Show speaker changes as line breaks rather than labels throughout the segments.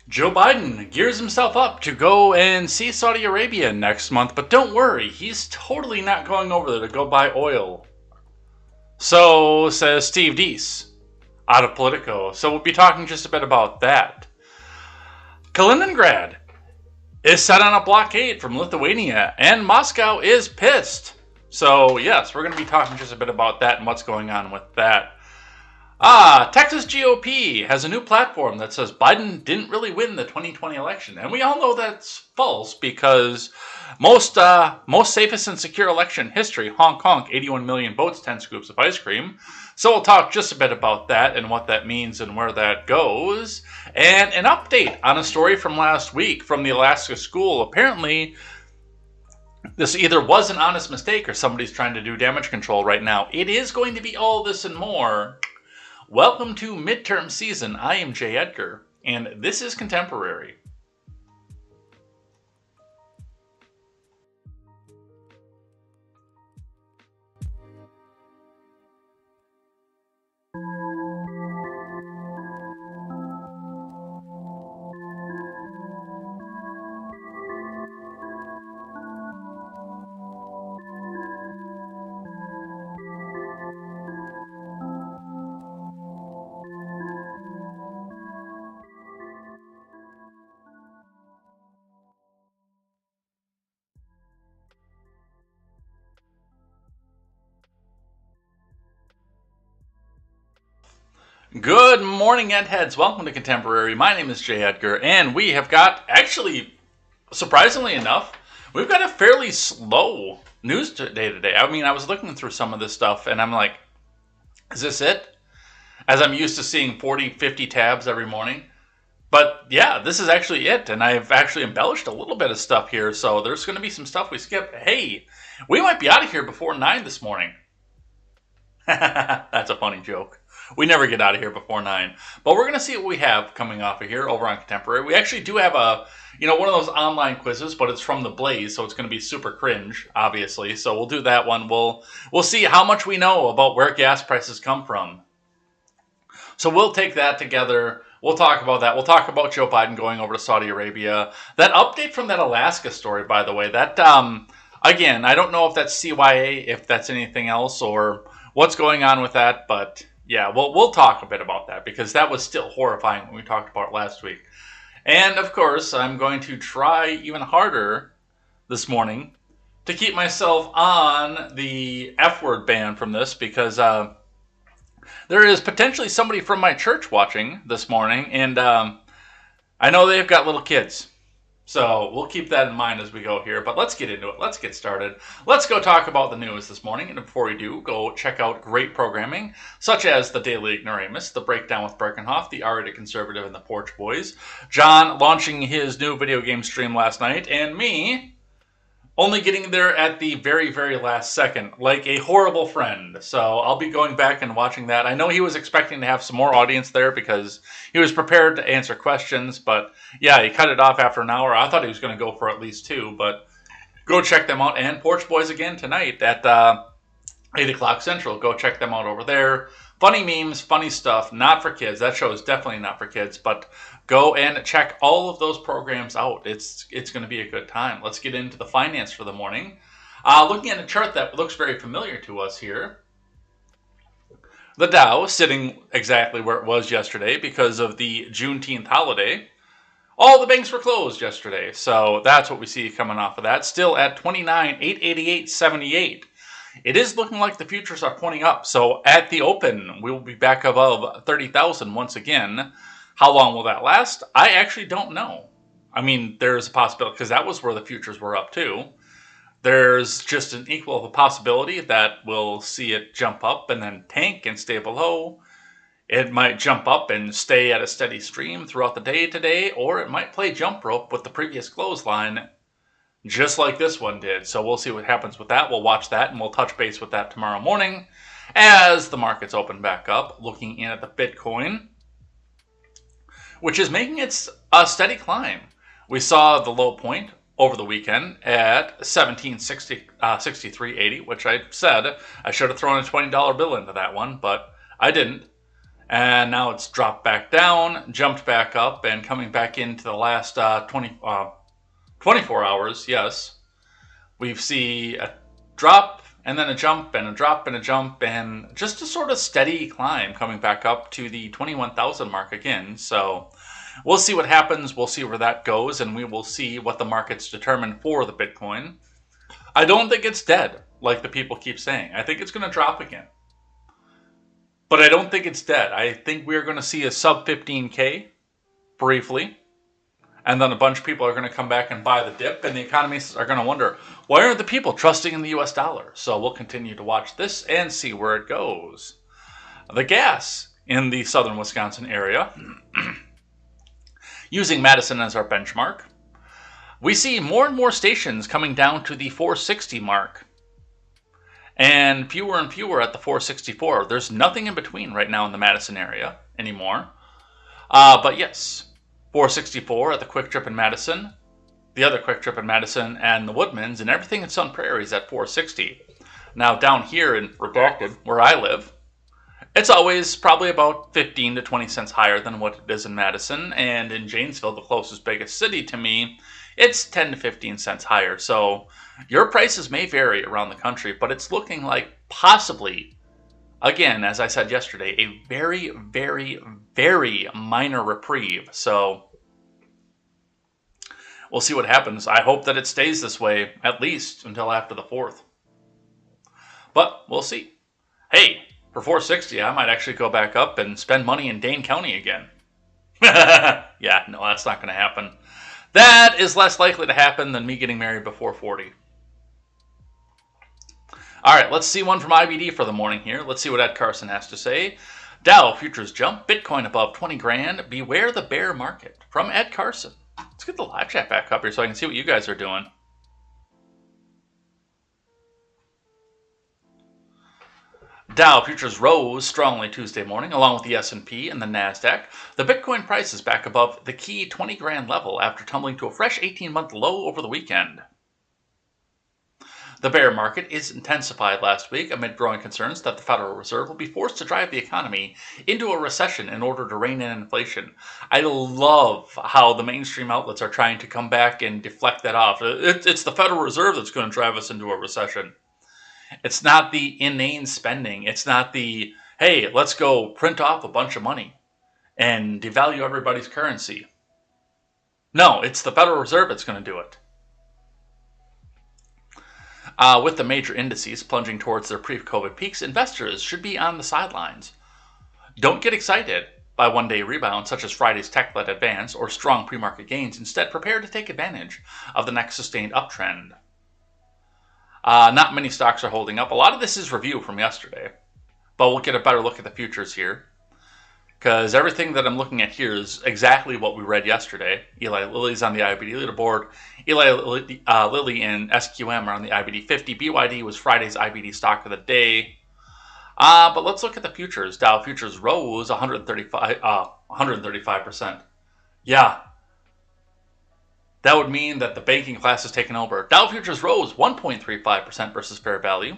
Joe Biden gears himself up to go and see Saudi Arabia next month, but don't worry, he's totally not going over there to go buy oil. So says Steve Deese out of Politico. So we'll be talking just a bit about that. Kaliningrad is set on a blockade from Lithuania, and Moscow is pissed. So yes, we're going to be talking just a bit about that and what's going on with that. Texas GOP has a new platform that says Biden didn't really win the 2020 election. And we all know that's false because most safest and secure election in history, honk honk, 81 million votes, 10 scoops of ice cream. So we'll talk just a bit about that and what that means and where that goes. And an update on a story from last week from the Alaska school. Apparently, this either was an honest mistake or somebody's trying to do damage control right now. It is going to be all this and more. Welcome to midterm season. I am Jay Edgar, and this is Contemporary. Good morning, Ed Heads. Welcome to Contemporary. My name is Jay Edgar, and we have got, actually, surprisingly enough, we've got a fairly slow news day today. I mean, I was looking through some of this stuff, and I'm like, is this it? As I'm used to seeing 40, 50 tabs every morning. But yeah, this is actually it, and I've actually embellished a little bit of stuff here, so there's going to be some stuff we skipped. Hey, we might be out of here before 9 this morning. That's a funny joke. We never get out of here before 9. But we're going to see what we have coming off of here over on Contemporary. We actually do have one of those online quizzes, but it's from the Blaze, so it's going to be super cringe, obviously. So we'll do that one. We'll see how much we know about where gas prices come from. So we'll take that together. We'll talk about that. We'll talk about Joe Biden going over to Saudi Arabia. That update from that Alaska story, by the way, that, again, I don't know if that's CYA, if that's anything else, or what's going on with that, but yeah, we'll talk a bit about that because that was still horrifying when we talked about it last week. And of course, I'm going to try even harder this morning to keep myself on the F-word ban from this because there is potentially somebody from my church watching this morning, and I know they've got little kids. So we'll keep that in mind as we go here, but let's get into it. Let's get started. Let's go talk about the news this morning, and before we do, go check out great programming, such as the Daily Ignoramus, the Breakdown with Birkenhoff, the R-Rated Conservative, and the Porch Boys, John launching his new video game stream last night, and me only getting there at the very, very last second, like a horrible friend. So I'll be going back and watching that. I know he was expecting to have some more audience there because he was prepared to answer questions, but yeah, he cut it off after an hour. I thought he was going to go for at least 2, but go check them out. And Porch Boys again tonight at 8 o'clock Central. Go check them out over there. Funny memes, funny stuff, not for kids. That show is definitely not for kids, but go and check all of those programs out. It's going to be a good time. Let's get into the finance for the morning. Looking at a chart that looks very familiar to us here. The Dow sitting exactly where it was yesterday because of the Juneteenth holiday. All the banks were closed yesterday, so that's what we see coming off of that. Still at 29,888.78. It is looking like the futures are pointing up, so at the open, we will be back above 30,000 once again. How long will that last? I actually don't know. I mean, there's a possibility, because that was where the futures were up too. There's just an equal of a possibility that we'll see it jump up and then tank and stay below. It might jump up and stay at a steady stream throughout the day today, or it might play jump rope with the previous clothesline, just like this one did. So we'll see what happens with that. We'll watch that, and we'll touch base with that tomorrow morning as the markets open back up, looking in at the Bitcoin, which is making its a steady climb. We saw the low point over the weekend at 1763.80, which I said I should have thrown a $20 bill into that one, but I didn't. And now it's dropped back down, jumped back up, and coming back into the last 24 hours, yes. We see a drop and then a jump and a drop and a jump and just a sort of steady climb coming back up to the 21,000 mark again. So we'll see what happens. We'll see where that goes, and we will see what the markets determine for the Bitcoin. I don't think it's dead, like the people keep saying. I think it's going to drop again. But I don't think it's dead. I think we're going to see a sub 15K briefly. And then a bunch of people are going to come back and buy the dip, and the economists are going to wonder, why aren't the people trusting in the US dollar? So we'll continue to watch this and see where it goes. The gas in the southern Wisconsin area, using Madison as our benchmark, we see more and more stations coming down to the 460 mark, and fewer at the 464. There's nothing in between right now in the Madison area anymore. But yes, 464 at the Quick Trip in Madison, the other Quick Trip in Madison, and the Woodmans, and everything in Sun Prairie is at 460. Now down here in Redacted, where I live, it's always probably about 15 to 20 cents higher than what it is in Madison, and in Janesville, the closest biggest city to me, it's 10 to 15 cents higher. So your prices may vary around the country, but it's looking like possibly, again, as I said yesterday, a very, very, very minor reprieve. So we'll see what happens. I hope that it stays this way, at least until after the 4th. But we'll see. Hey, for 460, I might actually go back up and spend money in Dane County again. Yeah, no, that's not going to happen. That is less likely to happen than me getting married before 40. All right, let's see one from IBD for the morning here. Let's see what Ed Carson has to say. Dow futures jump, Bitcoin above 20 grand. Beware the bear market. From Ed Carson. Let's get the live chat back up here so I can see what you guys are doing. Dow futures rose strongly Tuesday morning, along with the S&P and the NASDAQ. The Bitcoin price is back above the key 20 grand level after tumbling to a fresh 18-month low over the weekend. The bear market is intensified last week amid growing concerns that the Federal Reserve will be forced to drive the economy into a recession in order to rein in inflation. I love how the mainstream outlets are trying to come back and deflect that off. It's the Federal Reserve that's going to drive us into a recession. It's not the inane spending. It's not the, hey, let's go print off a bunch of money and devalue everybody's currency. No, it's the Federal Reserve that's going to do it. With the major indices plunging towards their pre-COVID peaks, investors should be on the sidelines. Don't get excited by one-day rebounds such as Friday's tech-led advance or strong pre-market gains. Instead, prepare to take advantage of the next sustained uptrend. Not many stocks are holding up. A lot of this is review from yesterday, but we'll get a better look at the futures here. because everything that I'm looking at here is exactly what we read yesterday. Eli Lilly's on the IBD leaderboard. Lilly and SQM are on the IBD 50. BYD was Friday's IBD stock of the day. But let's look at the futures. Dow futures rose 135%. Yeah, that would mean that the banking class has taken over. Dow futures rose 1.35% versus fair value.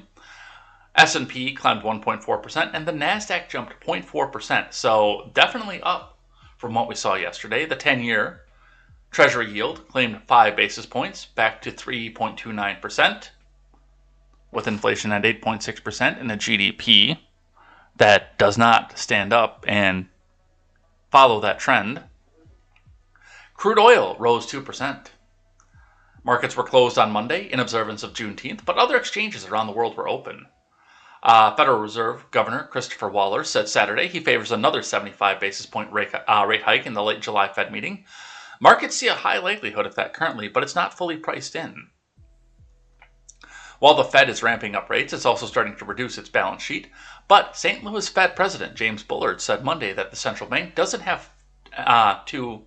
S&P climbed 1.4%, and the NASDAQ jumped 0.4%. So definitely up from what we saw yesterday. The 10-year Treasury yield claimed 5 basis points, back to 3.29%, with inflation at 8.6% and a GDP that does not stand up and follow that trend. Crude oil rose 2%. Markets were closed on Monday in observance of Juneteenth, but other exchanges around the world were open. Federal Reserve Governor Christopher Waller said Saturday he favors another 75 basis point rate hike in the late July Fed meeting. Markets see a high likelihood of that currently, but it's not fully priced in. While the Fed is ramping up rates, it's also starting to reduce its balance sheet. But St. Louis Fed President James Bullard said Monday that the central bank doesn't have to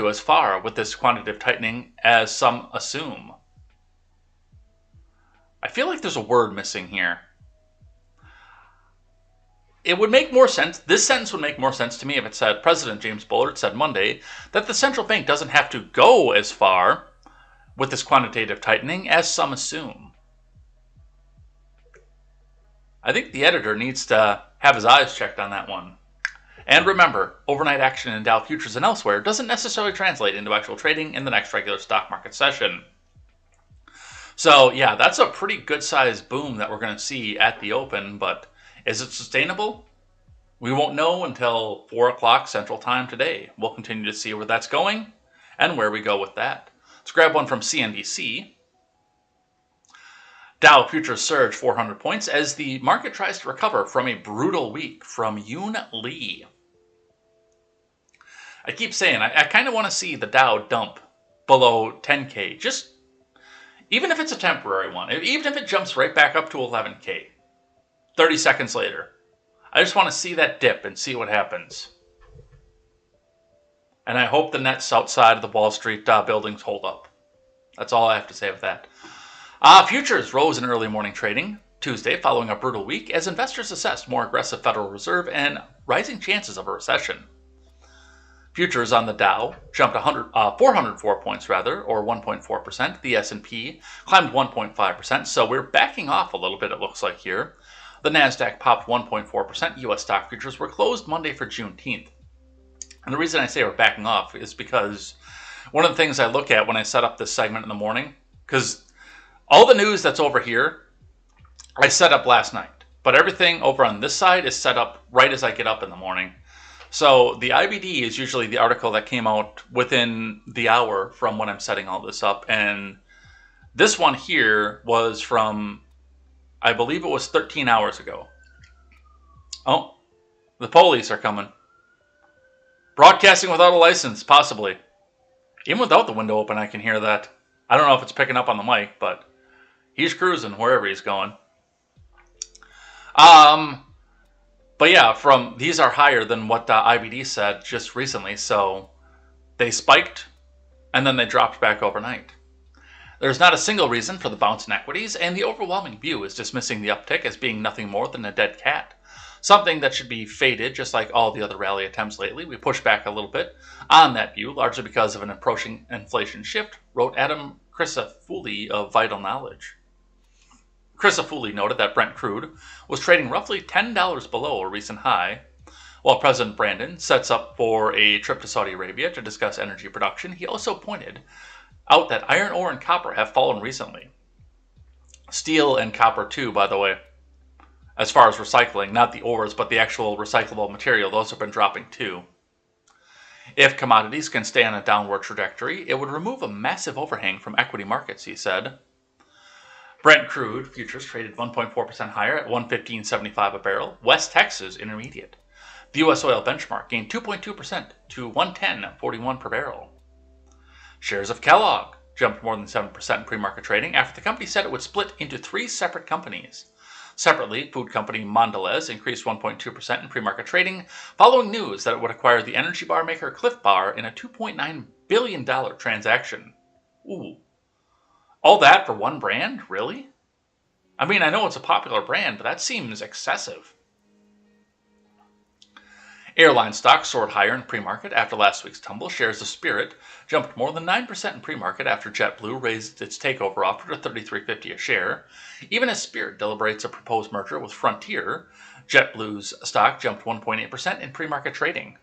as far with this quantitative tightening as some assume. I feel like there's a word missing here. It would make more sense. This sentence would make more sense to me if it said President James Bullard said Monday that the central bank doesn't have to go as far with this quantitative tightening as some assume. I think the editor needs to have his eyes checked on that one. And remember, overnight action in Dow futures and elsewhere doesn't necessarily translate into actual trading in the next regular stock market session. So yeah, that's a pretty good sized boom that we're going to see at the open, but is it sustainable? We won't know until 4 o'clock Central Time today. We'll continue to see where that's going and where we go with that. Let's grab one from CNBC. Dow futures surge 400 points as the market tries to recover from a brutal week, from Yoon Lee. I keep saying, I kind of want to see the Dow dump below 10K, just even if it's a temporary one, even if it jumps right back up to 11K, 30 seconds later. I just want to see that dip and see what happens. And I hope the nets outside of the Wall Street buildings hold up. That's all I have to say with that. Futures rose in early morning trading Tuesday following a brutal week as investors assessed more aggressive Federal Reserve and rising chances of a recession. Futures on the Dow jumped 404 points or 1.4%. The S&P climbed 1.5%, so we're backing off a little bit, it looks like here. The NASDAQ popped 1.4%. U.S. stock futures were closed Monday for Juneteenth. And the reason I say we're backing off is because one of the things I look at when I set up this segment in the morning, because all the news that's over here, I set up last night. But everything over on this side is set up right as I get up in the morning. So the IBD is usually the article that came out within the hour from when I'm setting all this up. And this one here was from, I believe it was 13 hours ago. Oh, the police are coming. Broadcasting without a license, possibly. Even without the window open, I can hear that. I don't know if it's picking up on the mic, but he's cruising wherever he's going. But yeah, these are higher than what IBD said just recently, so they spiked and then they dropped back overnight. There's not a single reason for the bounce in equities, and the overwhelming view is dismissing the uptick as being nothing more than a dead cat. Something that should be faded, just like all the other rally attempts lately. We pushed back a little bit on that view, largely because of an approaching inflation shift, wrote Adam Crisafulli of Vital Knowledge. Crisafulli noted that Brent crude was trading roughly $10 below a recent high. While President Brandon sets up for a trip to Saudi Arabia to discuss energy production, he also pointed out that iron ore and copper have fallen recently. Steel and copper too, by the way. As far as recycling, not the ores, but the actual recyclable material, those have been dropping too. If commodities can stay on a downward trajectory, it would remove a massive overhang from equity markets, he said. Brent crude futures traded 1.4% higher at $115.75 a barrel. West Texas Intermediate. The U.S. oil benchmark gained 2.2% to $110.41 per barrel. Shares of Kellogg jumped more than 7% in pre-market trading after the company said it would split into 3 separate companies. Separately, food company Mondelez increased 1.2% in pre-market trading, following news that it would acquire the energy bar maker Cliff Bar in a $2.9 billion transaction. Ooh. All that for one brand? Really? I mean, I know it's a popular brand, but that seems excessive. Airline stocks soared higher in pre-market after last week's tumble. Shares of Spirit jumped more than 9% in pre-market after JetBlue raised its takeover offer to $33.50 a share. Even as Spirit deliberates a proposed merger with Frontier, JetBlue's stock jumped 1.8% in pre-market trading.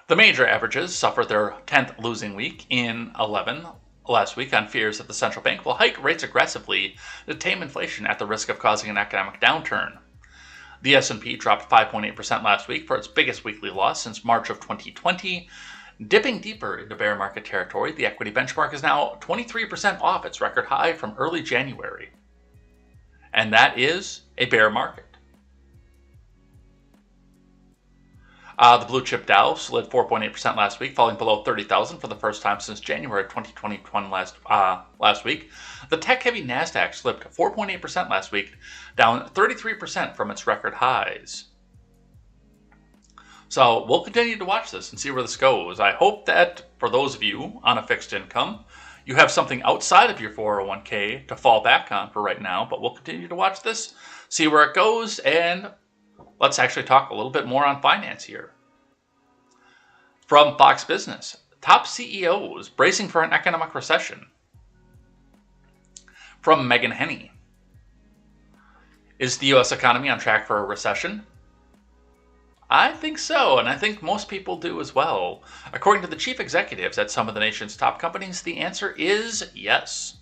The major averages suffered their 10th losing week in 11 last week on fears that the central bank will hike rates aggressively to tame inflation at the risk of causing an economic downturn. The S&P dropped 5.8% last week for its biggest weekly loss since March of 2020. Dipping deeper into bear market territory, the equity benchmark is now 23% off its record high from early January. And that is a bear market. The blue chip Dow slid 4.8% last week, falling below 30,000 for the first time since January of 2021 last week. The tech-heavy NASDAQ slipped 4.8% last week, down 33% from its record highs. So we'll continue to watch this and see where this goes. I hope that for those of you on a fixed income, you have something outside of your 401k to fall back on for right now, but we'll continue to watch this, see where it goes, and let's actually talk a little bit more on finance here. From Fox Business, top CEOs bracing for an economic recession. From Megan Henney, is the U.S. economy on track for a recession? I think so, and I think most people do as well. According to the chief executives at some of the nation's top companies, the answer is yes.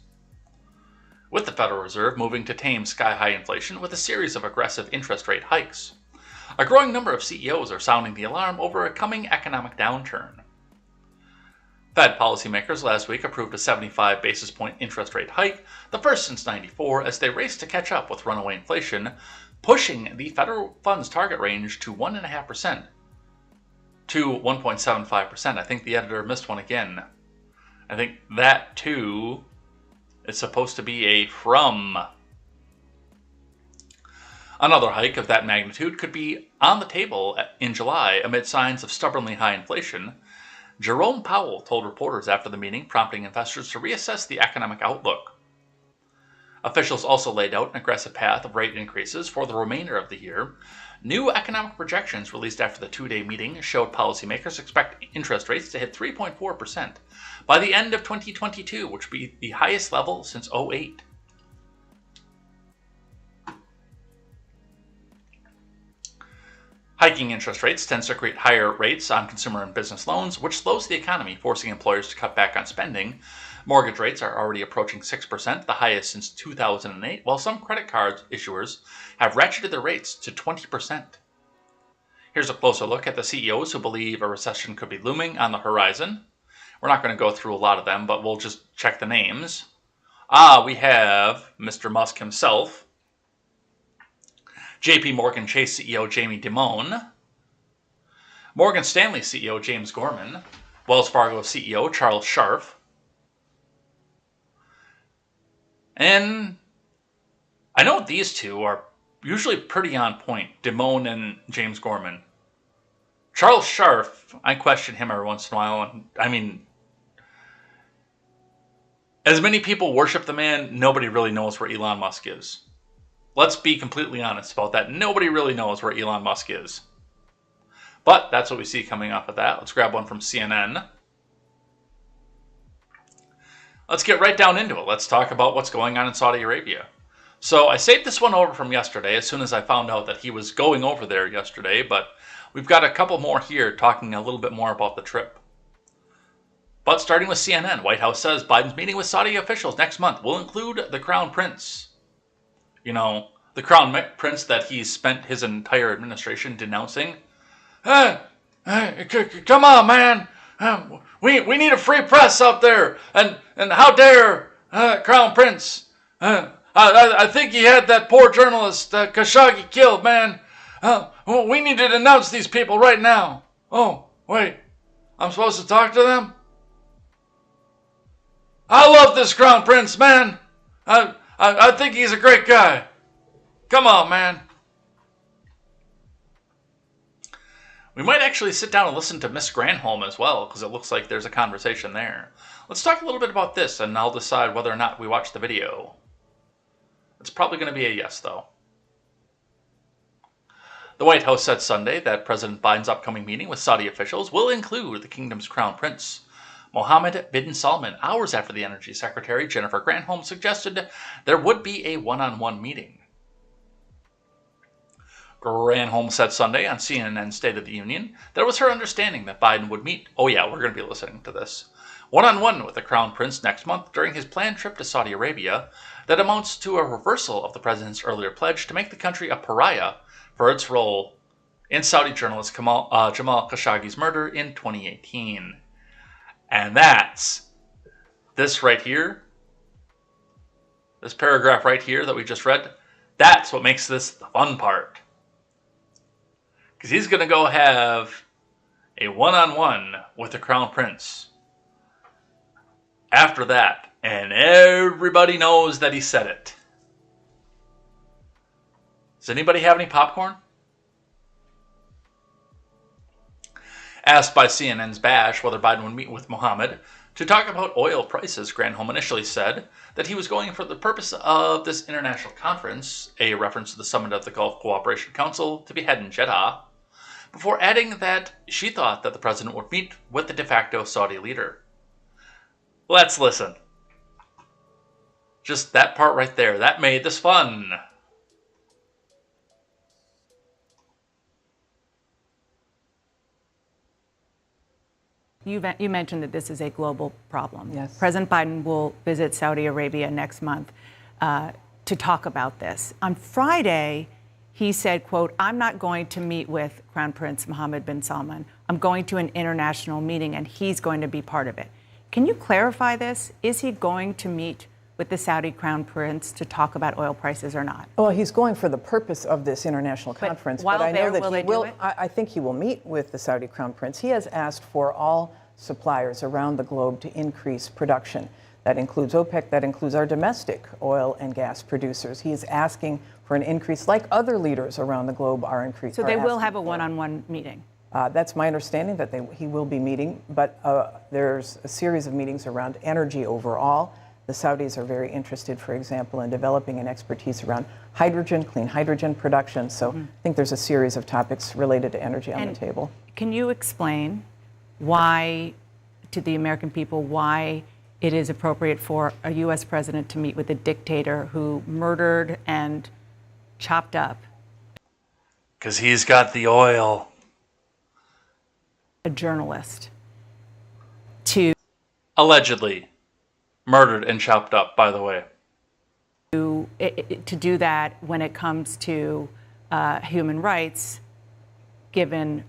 With the Federal Reserve moving to tame sky-high inflation with a series of aggressive interest rate hikes, a growing number of CEOs are sounding the alarm over a coming economic downturn. Fed policymakers last week approved a 75 basis point interest rate hike, the first since '94, as they race to catch up with runaway inflation, pushing the federal funds target range to 1.5% to 1.75%. I think the editor missed one again. I think that too is supposed to be a from. Another hike of that magnitude could be on the table in July amid signs of stubbornly high inflation, Jerome Powell told reporters after the meeting, prompting investors to reassess the economic outlook. Officials also laid out an aggressive path of rate increases for the remainder of the year. New economic projections released after the two-day meeting showed policymakers expect interest rates to hit 3.4% by the end of 2022, which would be the highest level since '08. Hiking interest rates tends to create higher rates on consumer and business loans, which slows the economy, forcing employers to cut back on spending. Mortgage rates are already approaching 6%, the highest since 2008, while some credit card issuers have ratcheted their rates to 20%. Here's a closer look at the CEOs who believe a recession could be looming on the horizon. We're not going to go through a lot of them, but we'll just check the names. We have Mr. Musk himself, JP Morgan Chase CEO Jamie Dimon, Morgan Stanley CEO James Gorman, Wells Fargo CEO Charles Scharf, and I know these two are usually pretty on point, Dimon and James Gorman. Charles Scharf, I question him every once in a while, and I mean, as many people worship the man, nobody really knows where Elon Musk is. Let's be completely honest about that. Nobody really knows where Elon Musk is. But that's what we see coming off of that. Let's grab one from CNN. Let's get right down into it. Let's talk about what's going on in Saudi Arabia. So I saved this one over from yesterday as soon as I found out that he was going over there yesterday, but we've got a couple more here talking a little bit more about the trip. But starting with CNN, White House says Biden's meeting with Saudi officials next month will include the Crown Prince. You know, the Crown Prince that he's spent his entire administration denouncing. Come on, man. We need a free press up there. And how dare Crown Prince. I think he had that poor journalist Khashoggi killed, man. We need to denounce these people right now. Oh, wait. I'm supposed to talk to them? I love this Crown Prince, man. I think he's a great guy. Come on, man. We might actually sit down and listen to Miss Granholm as well, because it looks like there's a conversation there. Let's talk a little bit about this, and I'll decide whether or not we watch the video. It's probably going to be a yes, though. The White House said Sunday that President Biden's upcoming meeting with Saudi officials will include the kingdom's crown prince, Mohammed bin Salman, hours after the Energy Secretary, Jennifer Granholm, suggested there would be a one-on-one meeting. Granholm said Sunday on CNN's State of the Union that it was her understanding that Biden would meet, oh yeah, we're going to be listening to this, one-on-one with the Crown Prince next month during his planned trip to Saudi Arabia that amounts to a reversal of the president's earlier pledge to make the country a pariah for its role in Saudi journalist Jamal Khashoggi's murder in 2018. And that's this right here, this paragraph right here that we just read, that's what makes this the fun part. Because he's going to go have a one-on-one with the Crown Prince after that. And everybody knows that he said it. Does anybody have any popcorn? Asked by CNN's Bash whether Biden would meet with Mohammed to talk about oil prices, Granholm initially said that he was going for the purpose of this international conference, a reference to the summit of the Gulf Cooperation Council to be held in Jeddah, before adding that she thought that the president would meet with the de facto Saudi leader. Let's listen. Just that part right there, that made this fun.
You mentioned that this is a global problem.
Yes.
President Biden will visit Saudi Arabia next month to talk about this. On Friday, he said, quote, "I'm not going to meet with Crown Prince Mohammed bin Salman. I'm going to an international meeting and he's going to be part of it." Can you clarify this? Is he going to meet with the Saudi Crown Prince to talk about oil prices or not?
Well, he's going for the purpose of this international conference, but I know that he will. I think he will meet with the Saudi Crown Prince. He has asked for all suppliers around the globe to increase production. That includes OPEC, that includes our domestic oil and gas producers. He is asking for an increase, like other leaders around the globe are increasing.
So they will have a one-on-one meeting?
That's my understanding, that he will be meeting, but there's a series of meetings around energy overall. The Saudis are very interested, for example, in developing an expertise around hydrogen, clean hydrogen production. So I think there's a series of topics related to energy on the table.
Can you explain why, to the American people, why it is appropriate for a U.S. president to meet with a dictator who murdered and chopped up?
Because he's got the oil.
A journalist to
Allegedly murdered and chopped up, by the way.
To do that when it comes to human rights, given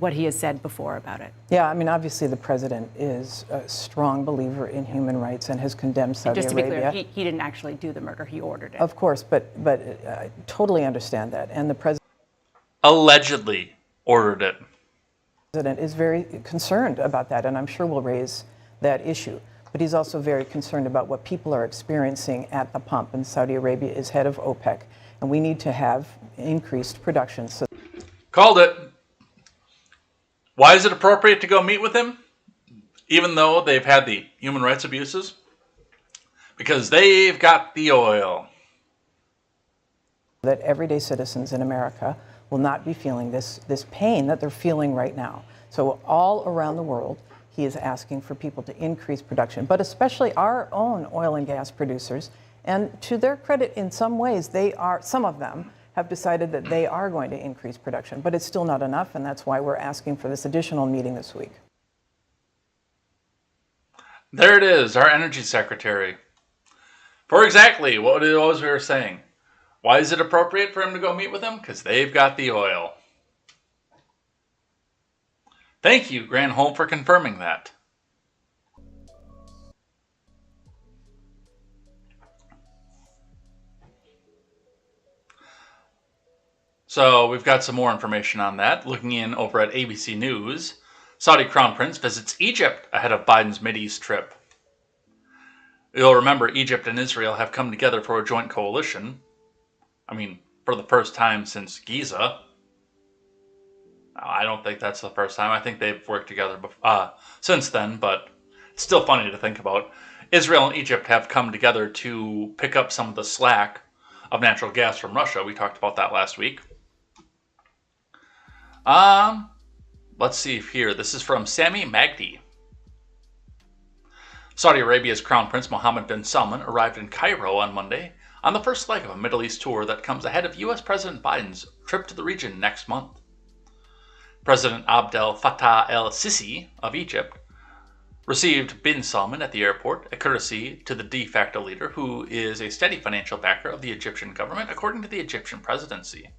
what he has said before about it.
Yeah, I mean, obviously the president is a strong believer in human rights and has condemned Saudi Arabia.
Just to be clear, he didn't actually do the murder, he ordered it.
Of course, but I totally understand that. And the president
Allegedly ordered it.
Is very concerned about that, and I'm sure will raise that issue. But he's also very concerned about what people are experiencing at the pump, and Saudi Arabia is head of OPEC, and we need to have increased production. So
Called it. Why is it appropriate to go meet with him, even though they've had the human rights abuses? Because they've got the oil.
that everyday citizens in America will not be feeling this pain that they're feeling right now. So all around the world, he is asking for people to increase production, but especially our own oil and gas producers. And to their credit, in some ways, some of them have decided that they are going to increase production, but it's still not enough, and that's why we're asking for this additional meeting this week.
There it is, our energy secretary. For exactly what it was we were saying. Why is it appropriate for him to go meet with them? Because they've got the oil. Thank you, Granholm, for confirming that. So we've got some more information on that. Looking in over at ABC News, Saudi Crown Prince visits Egypt ahead of Biden's Mideast trip. You'll remember Egypt and Israel have come together for a joint coalition. I mean, for the first time since Giza. I don't think that's the first time. I think they've worked together since then, but it's still funny to think about. Israel and Egypt have come together to pick up some of the slack of natural gas from Russia. We talked about that last week. Let's see here. This is from Sami Magdi. Saudi Arabia's Crown Prince Mohammed bin Salman arrived in Cairo on Monday on the first leg of a Middle East tour that comes ahead of U.S. President Biden's trip to the region next month. President Abdel Fattah el-Sisi of Egypt received bin Salman at the airport, a courtesy to the de facto leader, who is a steady financial backer of the Egyptian government, according to the Egyptian presidency.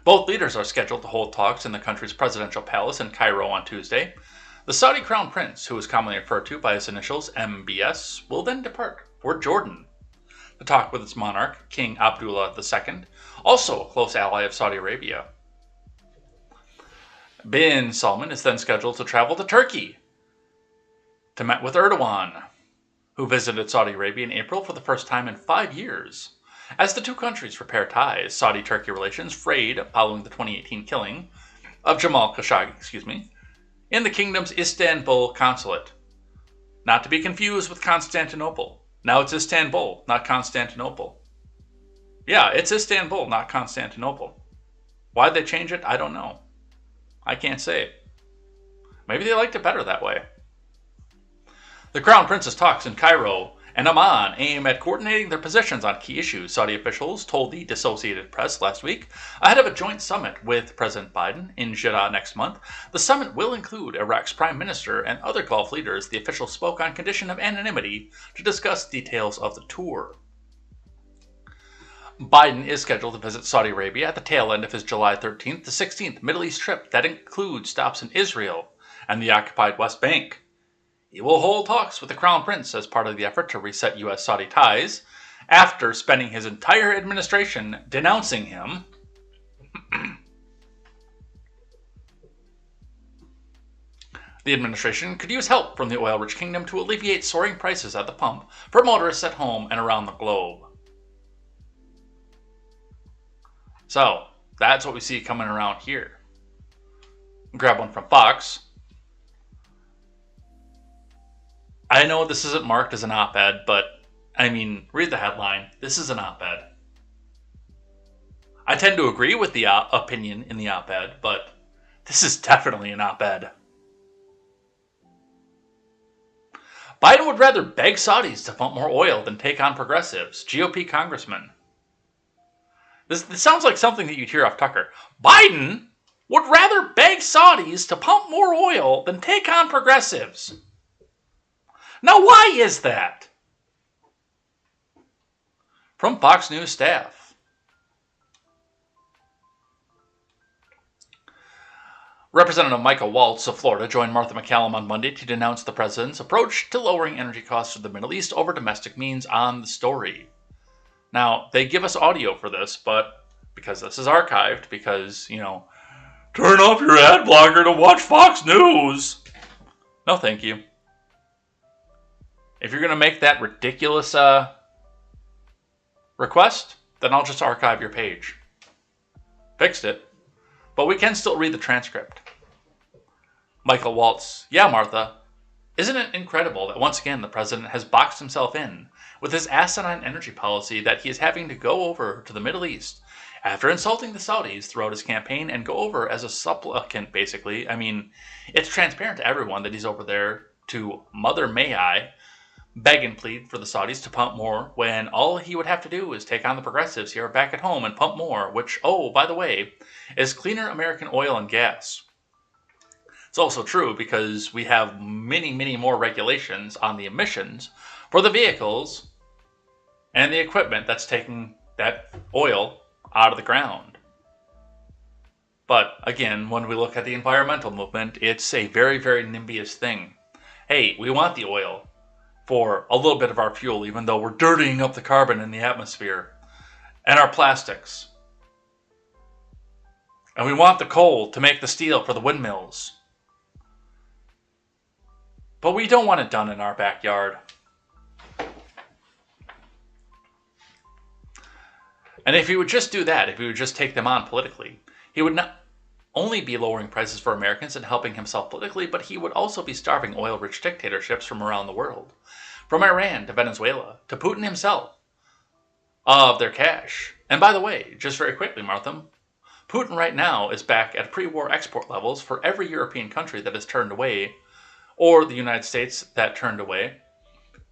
Both leaders are scheduled to hold talks in the country's presidential palace in Cairo on Tuesday. The Saudi Crown Prince, who is commonly referred to by his initials MBS, will then depart for Jordan to talk with its monarch, King Abdullah II, also a close ally of Saudi Arabia. Bin Salman is then scheduled to travel to Turkey to meet with Erdogan, who visited Saudi Arabia in April for the first time in 5 years. As the two countries repair ties, Saudi-Turkey relations frayed following the 2018 killing of Jamal Khashoggi, in the kingdom's Istanbul consulate. Not to be confused with Constantinople. Now it's Istanbul, not Constantinople. Yeah, it's Istanbul, not Constantinople. Why'd they change it? I don't know. I can't say. Maybe they liked it better that way. The Crown Prince's talks in Cairo and Amman aim at coordinating their positions on key issues, Saudi officials told the Associated Press last week, ahead of a joint summit with President Biden in Jeddah next month. The summit will include Iraq's prime minister and other Gulf leaders. The official spoke on condition of anonymity to discuss details of the tour. Biden is scheduled to visit Saudi Arabia at the tail end of his July 13th to 16th Middle East trip that includes stops in Israel and the occupied West Bank. He will hold talks with the Crown Prince as part of the effort to reset U.S.-Saudi ties after spending his entire administration denouncing him. The administration could use help from the oil-rich kingdom to alleviate soaring prices at the pump for motorists at home and around the globe. So, that's what we see coming around here. Grab one from Fox. I know this isn't marked as an op-ed, but, I mean, read the headline. This is an op-ed. I tend to agree with the opinion in the op-ed, but this is definitely an op-ed. Biden would rather beg Saudis to pump more oil than take on progressives. GOP congressman. This sounds like something that you'd hear off Tucker. Biden would rather beg Saudis to pump more oil than take on progressives. Now, why is that? From Fox News staff. Representative Michael Waltz of Florida joined Martha McCallum on Monday to denounce the president's approach to lowering energy costs of the Middle East over domestic means on the story. Now, they give us audio for this, but because this is archived, because, turn off your ad blocker to watch Fox News. No, thank you. If you're going to make that ridiculous request, then I'll just archive your page. Fixed it. But we can still read the transcript. Michael Waltz, yeah, Martha. Isn't it incredible that once again the president has boxed himself in with his asinine energy policy that he is having to go over to the Middle East after insulting the Saudis throughout his campaign and go over as a supplicant, basically. I mean, it's transparent to everyone that he's over there to Mother May I beg and plead for the Saudis to pump more when all he would have to do is take on the progressives here back at home and pump more, which, oh, by the way, is cleaner American oil and gas. It's also true because we have many, many more regulations on the emissions for the vehicles and the equipment that's taking that oil out of the ground. But again, when we look at the environmental movement, it's a very, very NIMBYist thing. Hey, we want the oil for a little bit of our fuel, even though we're dirtying up the carbon in the atmosphere and our plastics. And we want the coal to make the steel for the windmills. But we don't want it done in our backyard. And if he would just do that, if he would just take them on politically, he would not only be lowering prices for Americans and helping himself politically, but he would also be starving oil-rich dictatorships from around the world, from Iran to Venezuela to Putin himself, of their cash. And by the way, just very quickly, Martha, Putin right now is back at pre-war export levels for every European country that has turned away, or the United States that turned away.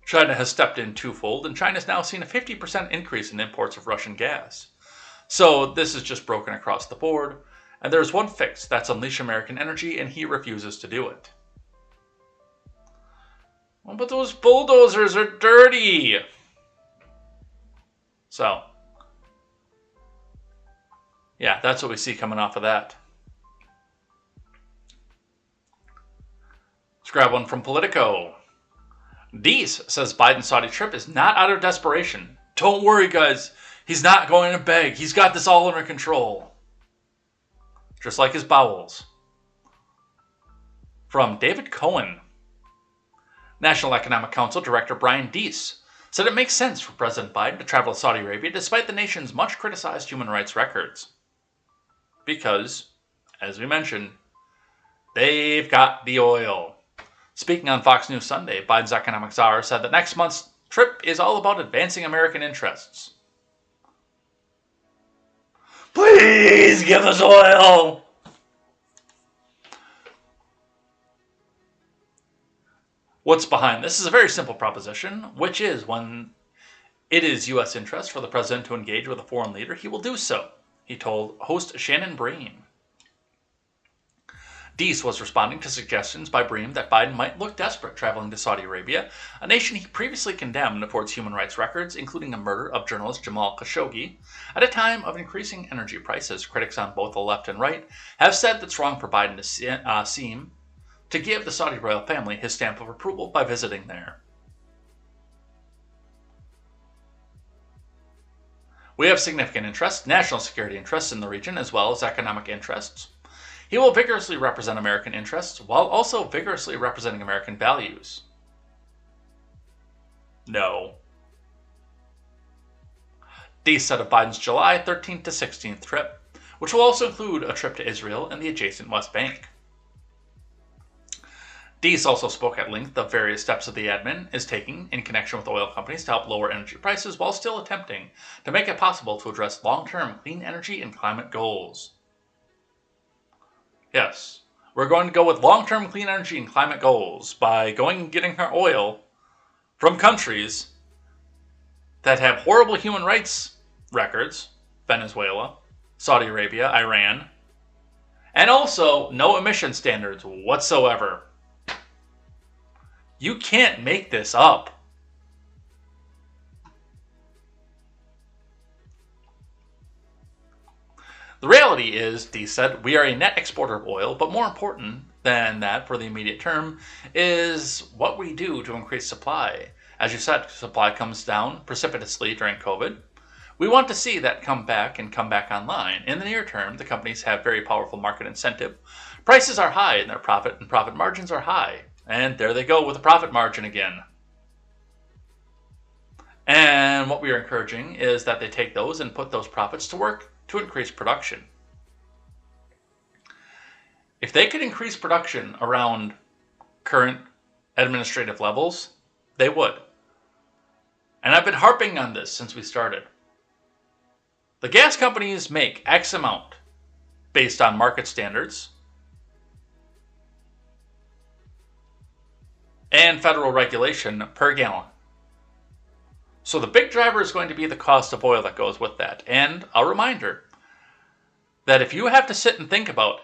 China has stepped in twofold, and China's now seen a 50% increase in imports of Russian gas. So this is just broken across the board, and there's one fix, that's unleash American energy, and he refuses to do it. Well, but those bulldozers are dirty! So, yeah, that's what we see coming off of that. Let's grab one from Politico. Deese says Biden's Saudi trip is not out of desperation. Don't worry, guys. He's not going to beg. He's got this all under control. Just like his bowels. From David Cohen. National Economic Council Director Brian Deese said it makes sense for President Biden to travel to Saudi Arabia despite the nation's much criticized human rights records. Because, as we mentioned, they've got the oil. Speaking on Fox News Sunday, Biden's economic czar said that next month's trip is all about advancing American interests. Please give us oil! What's behind this is a very simple proposition, which is when it is U.S. interest for the president to engage with a foreign leader, he will do so, he told host Shannon Bream. Deese was responding to suggestions by Bream that Biden might look desperate traveling to Saudi Arabia, a nation he previously condemned for its human rights records, including the murder of journalist Jamal Khashoggi. At a time of increasing energy prices, critics on both the left and right have said that it's wrong for Biden to seem to give the Saudi royal family his stamp of approval by visiting there. We have significant interests, national security interests in the region, as well as economic interests. He will vigorously represent American interests while also vigorously representing American values. No. Deese said of Biden's July 13th to 16th trip, which will also include a trip to Israel and the adjacent West Bank. Deese also spoke at length of various steps that the admin is taking in connection with oil companies to help lower energy prices while still attempting to make it possible to address long-term clean energy and climate goals. Yes, we're going to go with long-term clean energy and climate goals by going and getting our oil from countries that have horrible human rights records, Venezuela, Saudi Arabia, Iran, and also no emission standards whatsoever. You can't make this up. The reality is, Deese said, we are a net exporter of oil, but more important than that for the immediate term is what we do to increase supply. As you said, supply comes down precipitously during COVID. We want to see that come back online. In the near term, the companies have very powerful market incentive. Prices are high and their profit margins are high. And there they go with a profit margin again. And what we are encouraging is that they take those and put those profits to work to increase production. If they could increase production around current administrative levels, they would. And I've been harping on this since we started. The gas companies make X amount based on market standards and federal regulation per gallon. So the big driver is going to be the cost of oil that goes with that. And a reminder that if you have to sit and think about,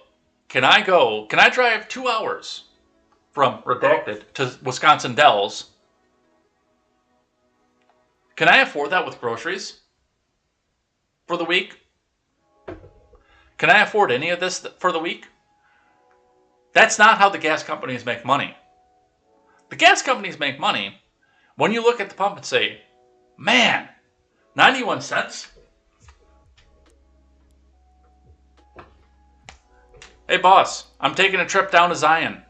can I drive 2 hours from Redacted to Wisconsin Dells? Can I afford that with groceries for the week? Can I afford any of this for the week? That's not how the gas companies make money. The gas companies make money when you look at the pump and say, man, 91 cents? Hey boss, I'm taking a trip down to Zion.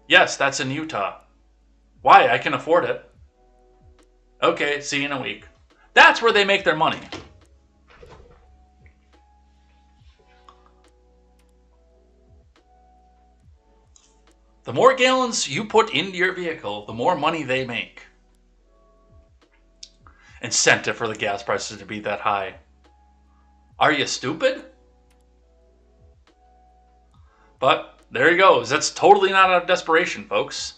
Yes, that's in Utah. Why? I can afford it. Okay, see you in a week. That's where they make their money. The more gallons you put into your vehicle, the more money they make. Incentive for the gas prices to be that high. Are you stupid? But there he goes. That's totally not out of desperation, folks.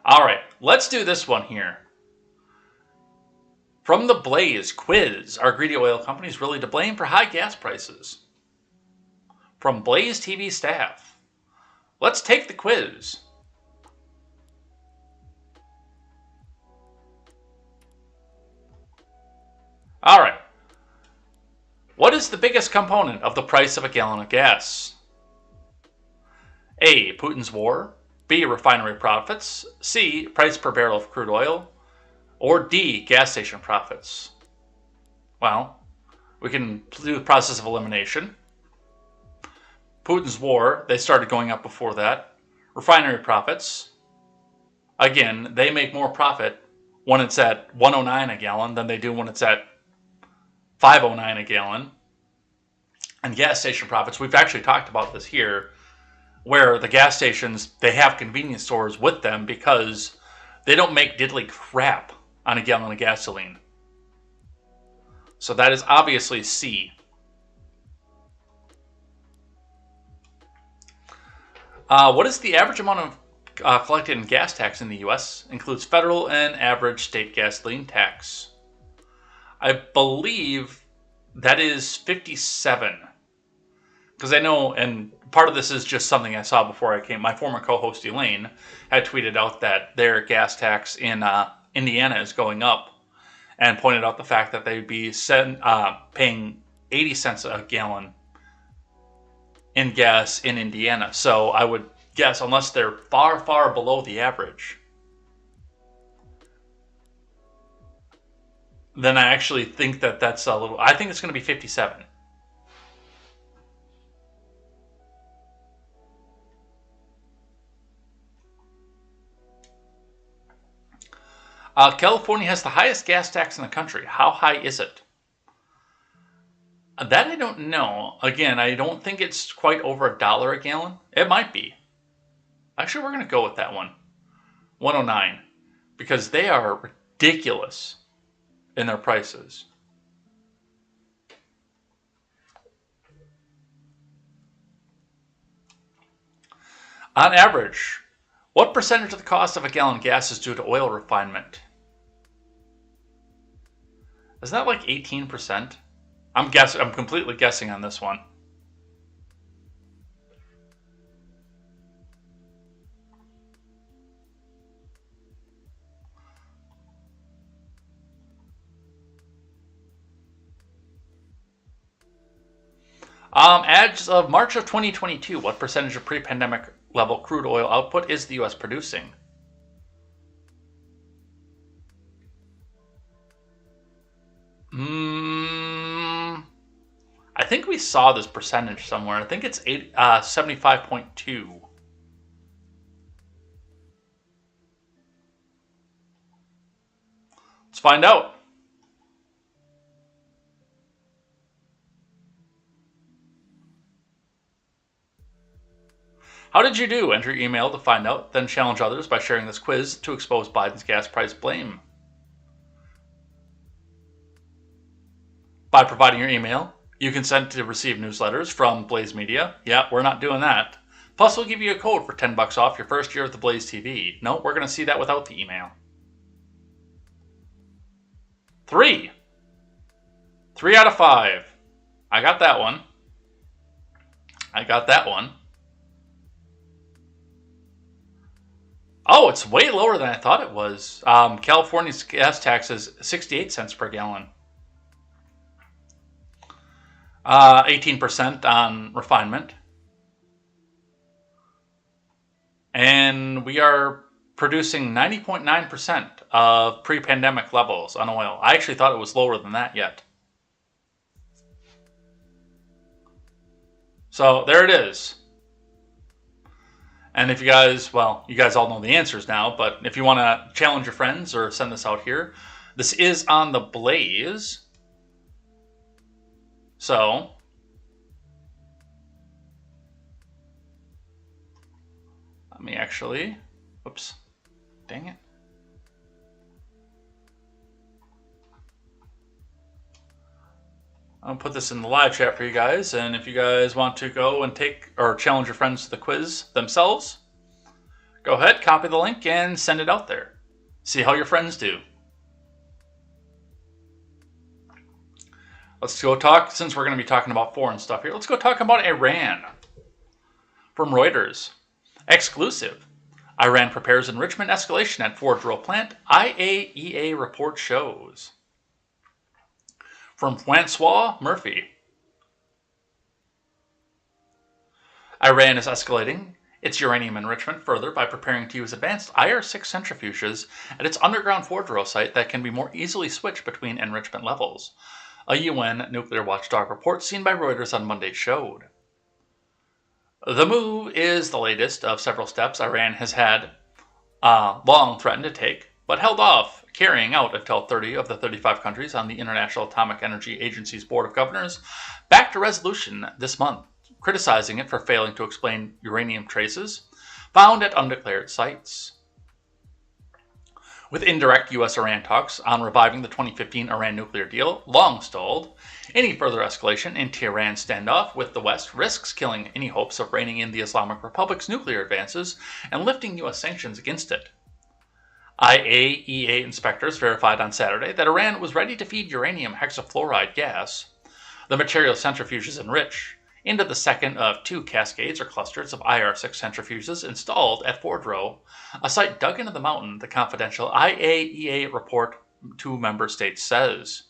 All right, let's do this one here. From the Blaze quiz, are greedy oil companies really to blame for high gas prices? From Blaze TV staff. Let's take the quiz. All right. What is the biggest component of the price of a gallon of gas? A. Putin's war. B. Refinery profits. C. Price per barrel of crude oil. Or D. Gas station profits. Well, we can do the process of elimination. Putin's war, they started going up before that. Refinery profits. Again, they make more profit when it's at 109 a gallon than they do when it's at 509 a gallon. And gas station profits, we've actually talked about this here, where the gas stations, they have convenience stores with them because they don't make diddly crap on a gallon of gasoline. So that is obviously C. What is the average amount of collected in gas tax in the U.S.? Includes federal and average state gasoline tax. I believe that is 57. Because I know, and part of this is just something I saw before I came. My former co-host Elaine had tweeted out that their gas tax in Indiana is going up, and pointed out the fact that they'd be paying 80 cents a gallon in gas in Indiana. So I would guess, unless they're far, far below the average, then I actually think that that's a little... I think it's going to be 57. California has the highest gas tax in the country. How high is it? That I don't know. Again, I don't think it's quite over $1 a gallon. It might be. Actually, we're going to go with that one. 109. Because they are ridiculous in their prices. On average, what percentage of the cost of a gallon of gas is due to oil refinement? Isn't that like 18%? I'm completely guessing on this one. As of March of 2022, what percentage of pre-pandemic level crude oil output is the U.S. producing? I think we saw this percentage somewhere. I think it's 75.2. Let's find out. How did you do? Enter your email to find out, then challenge others by sharing this quiz to expose Biden's gas price blame. By providing your email, you consent to receive newsletters from Blaze Media. Yeah, we're not doing that. Plus, we'll give you a code for $10 off your first year with the Blaze TV. No, we're going to see that without the email. 3. 3 out of 5. I got that one. I got that one. Oh, it's way lower than I thought it was. California's gas tax is 68 cents per gallon. 18% on refinement. And we are producing 90.9% of pre-pandemic levels on oil. I actually thought it was lower than that yet. So there it is. And if you guys, well, you guys all know the answers now, but if you want to challenge your friends or send this out here, this is on the Blaze. So, let me actually, whoops, dang it. I'll put this in the live chat for you guys, and if you guys want to go and take or challenge your friends to the quiz themselves, go ahead, copy the link, and send it out there. See how your friends do. Let's go talk, since we're going to be talking about foreign stuff here, let's go talk about Iran. From Reuters. Exclusive. Iran prepares enrichment escalation at Fordow plant, IAEA report shows. From Francois Murphy. Iran is escalating its uranium enrichment further by preparing to use advanced IR-6 centrifuges at its underground Fordow site that can be more easily switched between enrichment levels. A UN nuclear watchdog report seen by Reuters on Monday showed. The move is the latest of several steps Iran has had long threatened to take, but held off carrying out until 30 of the 35 countries on the International Atomic Energy Agency's Board of Governors backed a resolution this month, criticizing it for failing to explain uranium traces found at undeclared sites. With indirect U.S.-Iran talks on reviving the 2015 Iran nuclear deal long stalled, any further escalation in Tehran's standoff with the West risks killing any hopes of reining in the Islamic Republic's nuclear advances and lifting U.S. sanctions against it. IAEA inspectors verified on Saturday that Iran was ready to feed uranium hexafluoride gas, the material centrifuges enrich, into the second of two cascades or clusters of IR-6 centrifuges installed at Fordow, a site dug into the mountain, the confidential IAEA report to member states says.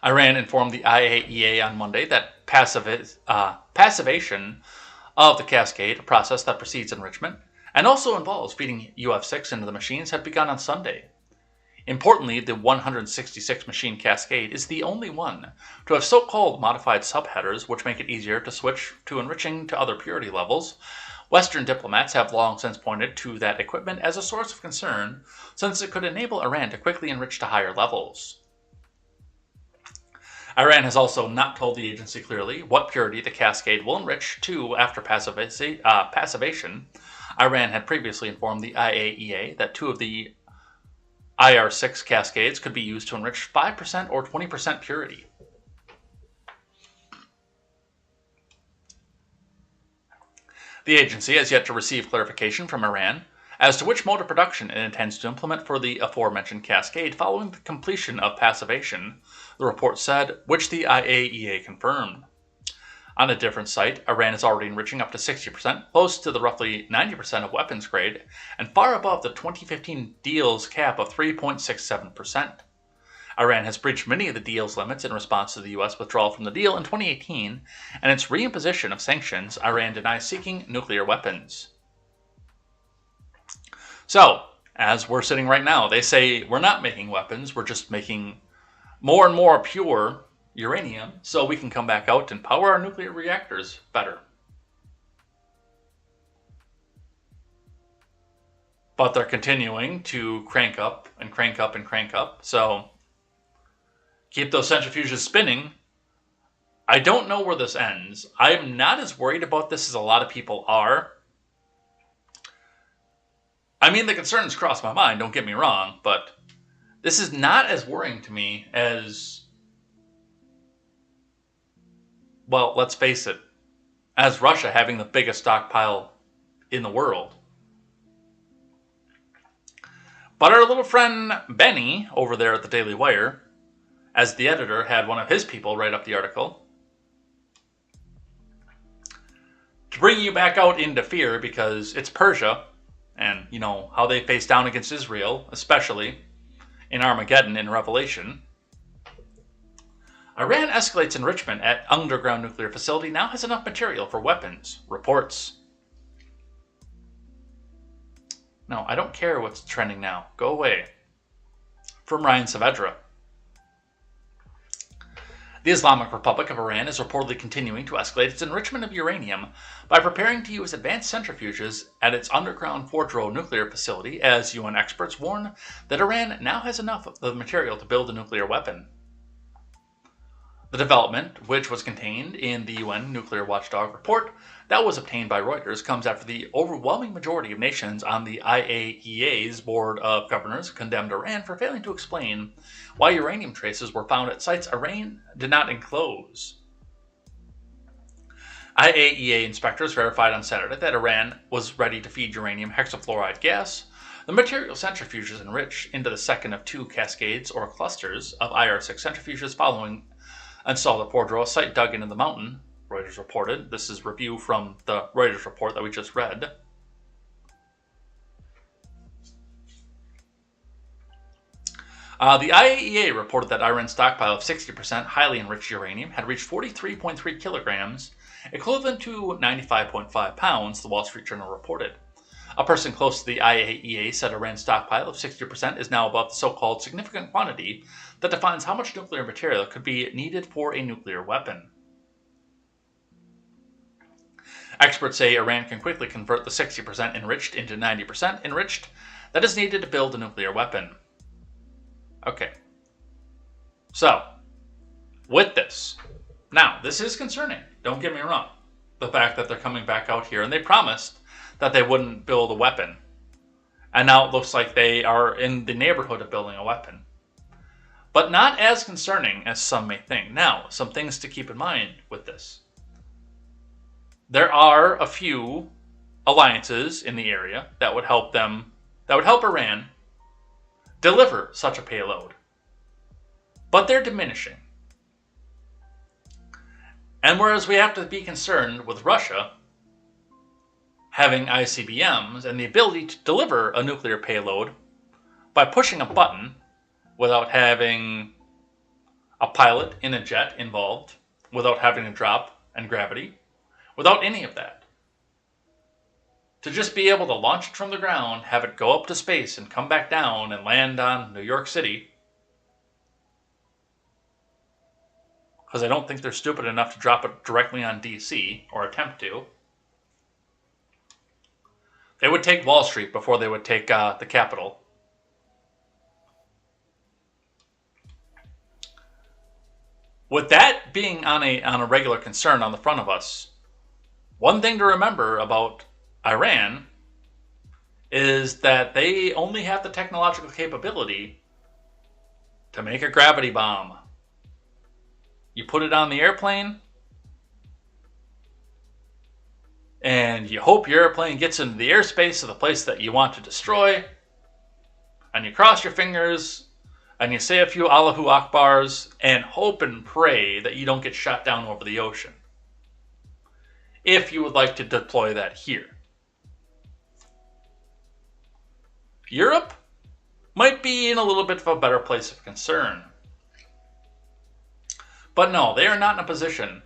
Iran informed the IAEA on Monday that passivation of the cascade, a process that precedes enrichment, and also involves feeding UF6 into the machines, had begun on Sunday. Importantly, the 166 machine cascade is the only one to have so-called modified subheaders which make it easier to switch to enriching to other purity levels. Western diplomats have long since pointed to that equipment as a source of concern, since it could enable Iran to quickly enrich to higher levels. Iran has also not told the agency clearly what purity the cascade will enrich to after passivation. Iran had previously informed the IAEA that two of the IR-6 cascades could be used to enrich 5% or 20% purity. The agency has yet to receive clarification from Iran as to which mode of production it intends to implement for the aforementioned cascade following the completion of passivation, the report said, which the IAEA confirmed. On a different site, Iran is already enriching up to 60%, close to the roughly 90% of weapons grade, and far above the 2015 deal's cap of 3.67%. Iran has breached many of the deal's limits in response to the U.S. withdrawal from the deal in 2018 and its reimposition of sanctions. Iran denies seeking nuclear weapons. So, as we're sitting right now, they say we're not making weapons, we're just making more and more pure uranium so we can come back out and power our nuclear reactors better. But they're continuing to crank up and crank up and crank up, so keep those centrifuges spinning. I don't know where this ends. I'm not as worried about this as a lot of people are. I mean, the concerns cross my mind, don't get me wrong, but this is not as worrying to me as, well, let's face it, as Russia having the biggest stockpile in the world. But our little friend Benny over there at the Daily Wire, as the editor, had one of his people write up the article to bring you back out into fear, because it's Persia, and you know how they face down against Israel, especially in Armageddon in Revelation. Iran escalates enrichment at underground nuclear facility, now has enough material for weapons, reports. No, I don't care what's trending now. Go away. From Ryan Saavedra. The Islamic Republic of Iran is reportedly continuing to escalate its enrichment of uranium by preparing to use advanced centrifuges at its underground Fordow nuclear facility, as UN experts warn that Iran now has enough of the material to build a nuclear weapon. The development, which was contained in the UN Nuclear Watchdog report that was obtained by Reuters, comes after the overwhelming majority of nations on the IAEA's Board of Governors condemned Iran for failing to explain why uranium traces were found at sites Iran did not enclose. IAEA inspectors verified on Saturday that Iran was ready to feed uranium hexafluoride gas. The material centrifuges enriched into the second of two cascades or clusters of IR6 centrifuges following installed at Fordow, a site dug into the mountain, Reuters reported. This is review from the Reuters report that we just read. The IAEA reported that Iran's stockpile of 60% highly enriched uranium had reached 43.3 kilograms, equivalent to 95.5 pounds, the Wall Street Journal reported. A person close to the IAEA said Iran's stockpile of 60% is now above the so-called significant quantity that defines how much nuclear material could be needed for a nuclear weapon. Experts say Iran can quickly convert the 60% enriched into 90% enriched that is needed to build a nuclear weapon. Okay. So, with this, now, this is concerning, don't get me wrong, the fact that they're coming back out here, and they promised that they wouldn't build a weapon. And now it looks like they are in the neighborhood of building a weapon. But not as concerning as some may think. Now, some things to keep in mind with this. There are a few alliances in the area that would help Iran deliver such a payload. But they're diminishing. And whereas we have to be concerned with Russia having ICBMs and the ability to deliver a nuclear payload by pushing a button without having a pilot in a jet involved, without having to drop and gravity, without any of that. To just be able to launch it from the ground, have it go up to space and come back down and land on New York City, because I don't think they're stupid enough to drop it directly on DC, or attempt to. They would take Wall Street before they would take the Capitol. With that being on a regular concern on the front of us, one thing to remember about Iran is that they only have the technological capability to make a gravity bomb. You put it on the airplane, and you hope your airplane gets into the airspace of the place that you want to destroy, and you cross your fingers, and you say a few Allahu Akbars, and hope and pray that you don't get shot down over the ocean. If you would like to deploy that here. Europe might be in a little bit of a better place of concern. But no, they are not in a position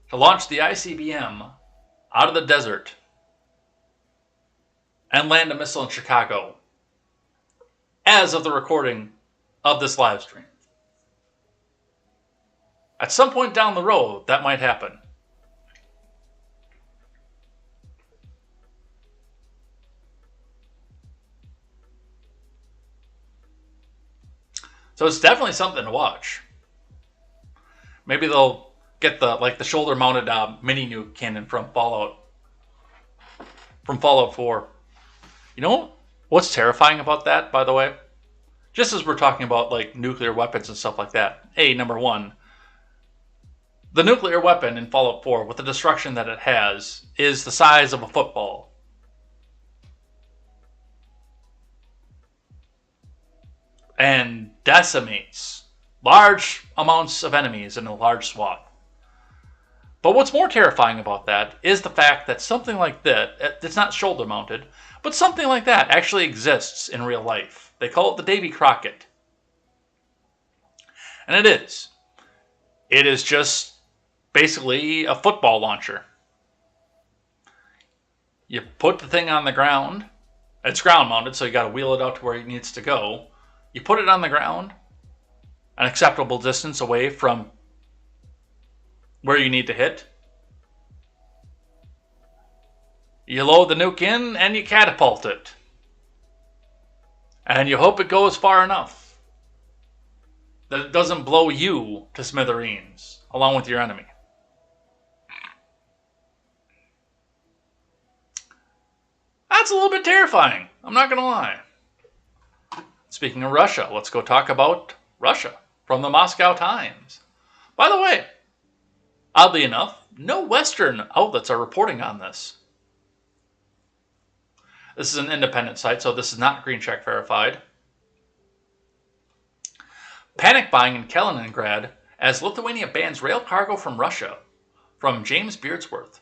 to launch the ICBM out of the desert and land a missile in Chicago as of the recording of this live stream. At some point down the road, that might happen. So it's definitely something to watch. Maybe they'll get the shoulder-mounted mini nuke cannon from Fallout 4. You know what's terrifying about that, by the way? Just as we're talking about like nuclear weapons and stuff like that. Number one, the nuclear weapon in Fallout 4, with the destruction that it has, is the size of a football. And decimates large amounts of enemies in a large swath. But what's more terrifying about that is the fact that something like that, it's not shoulder mounted, but something like that actually exists in real life. They call it the Davy Crockett. And it is. It is just basically a football launcher. You put the thing on the ground. It's ground mounted, so you got to wheel it out to where it needs to go. You put it on the ground, an acceptable distance away from where you need to hit. You load the nuke in and you catapult it. And you hope it goes far enough that it doesn't blow you to smithereens along with your enemy. That's a little bit terrifying, I'm not going to lie. Speaking of Russia, let's go talk about Russia from the Moscow Times. By the way, oddly enough, no Western outlets are reporting on this. This is an independent site, so this is not green check verified. Panic buying in Kaliningrad as Lithuania bans rail cargo from Russia. From James Beardsworth.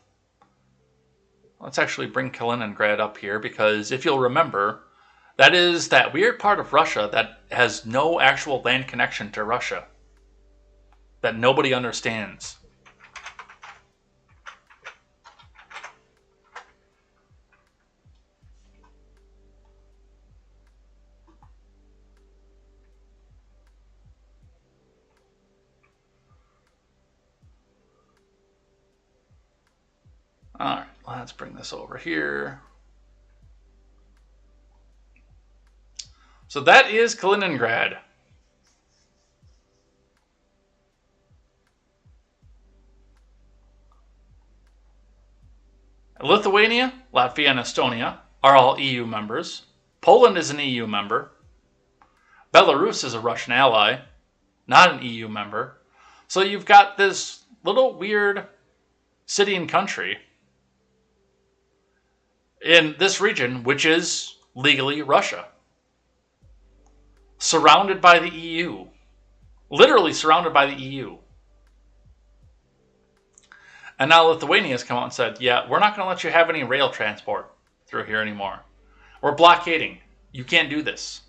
Let's actually bring Kaliningrad up here because if you'll remember, that is that weird part of Russia that has no actual land connection to Russia. That nobody understands. Alright, let's bring this over here. So that is Kaliningrad. Lithuania, Latvia, and Estonia are all EU members. Poland is an EU member. Belarus is a Russian ally, not an EU member. So you've got this little weird city and country in this region, which is legally Russia. Surrounded by the EU. Literally surrounded by the EU. And now Lithuania has come out and said, yeah, we're not going to let you have any rail transport through here anymore. We're blockading. You can't do this.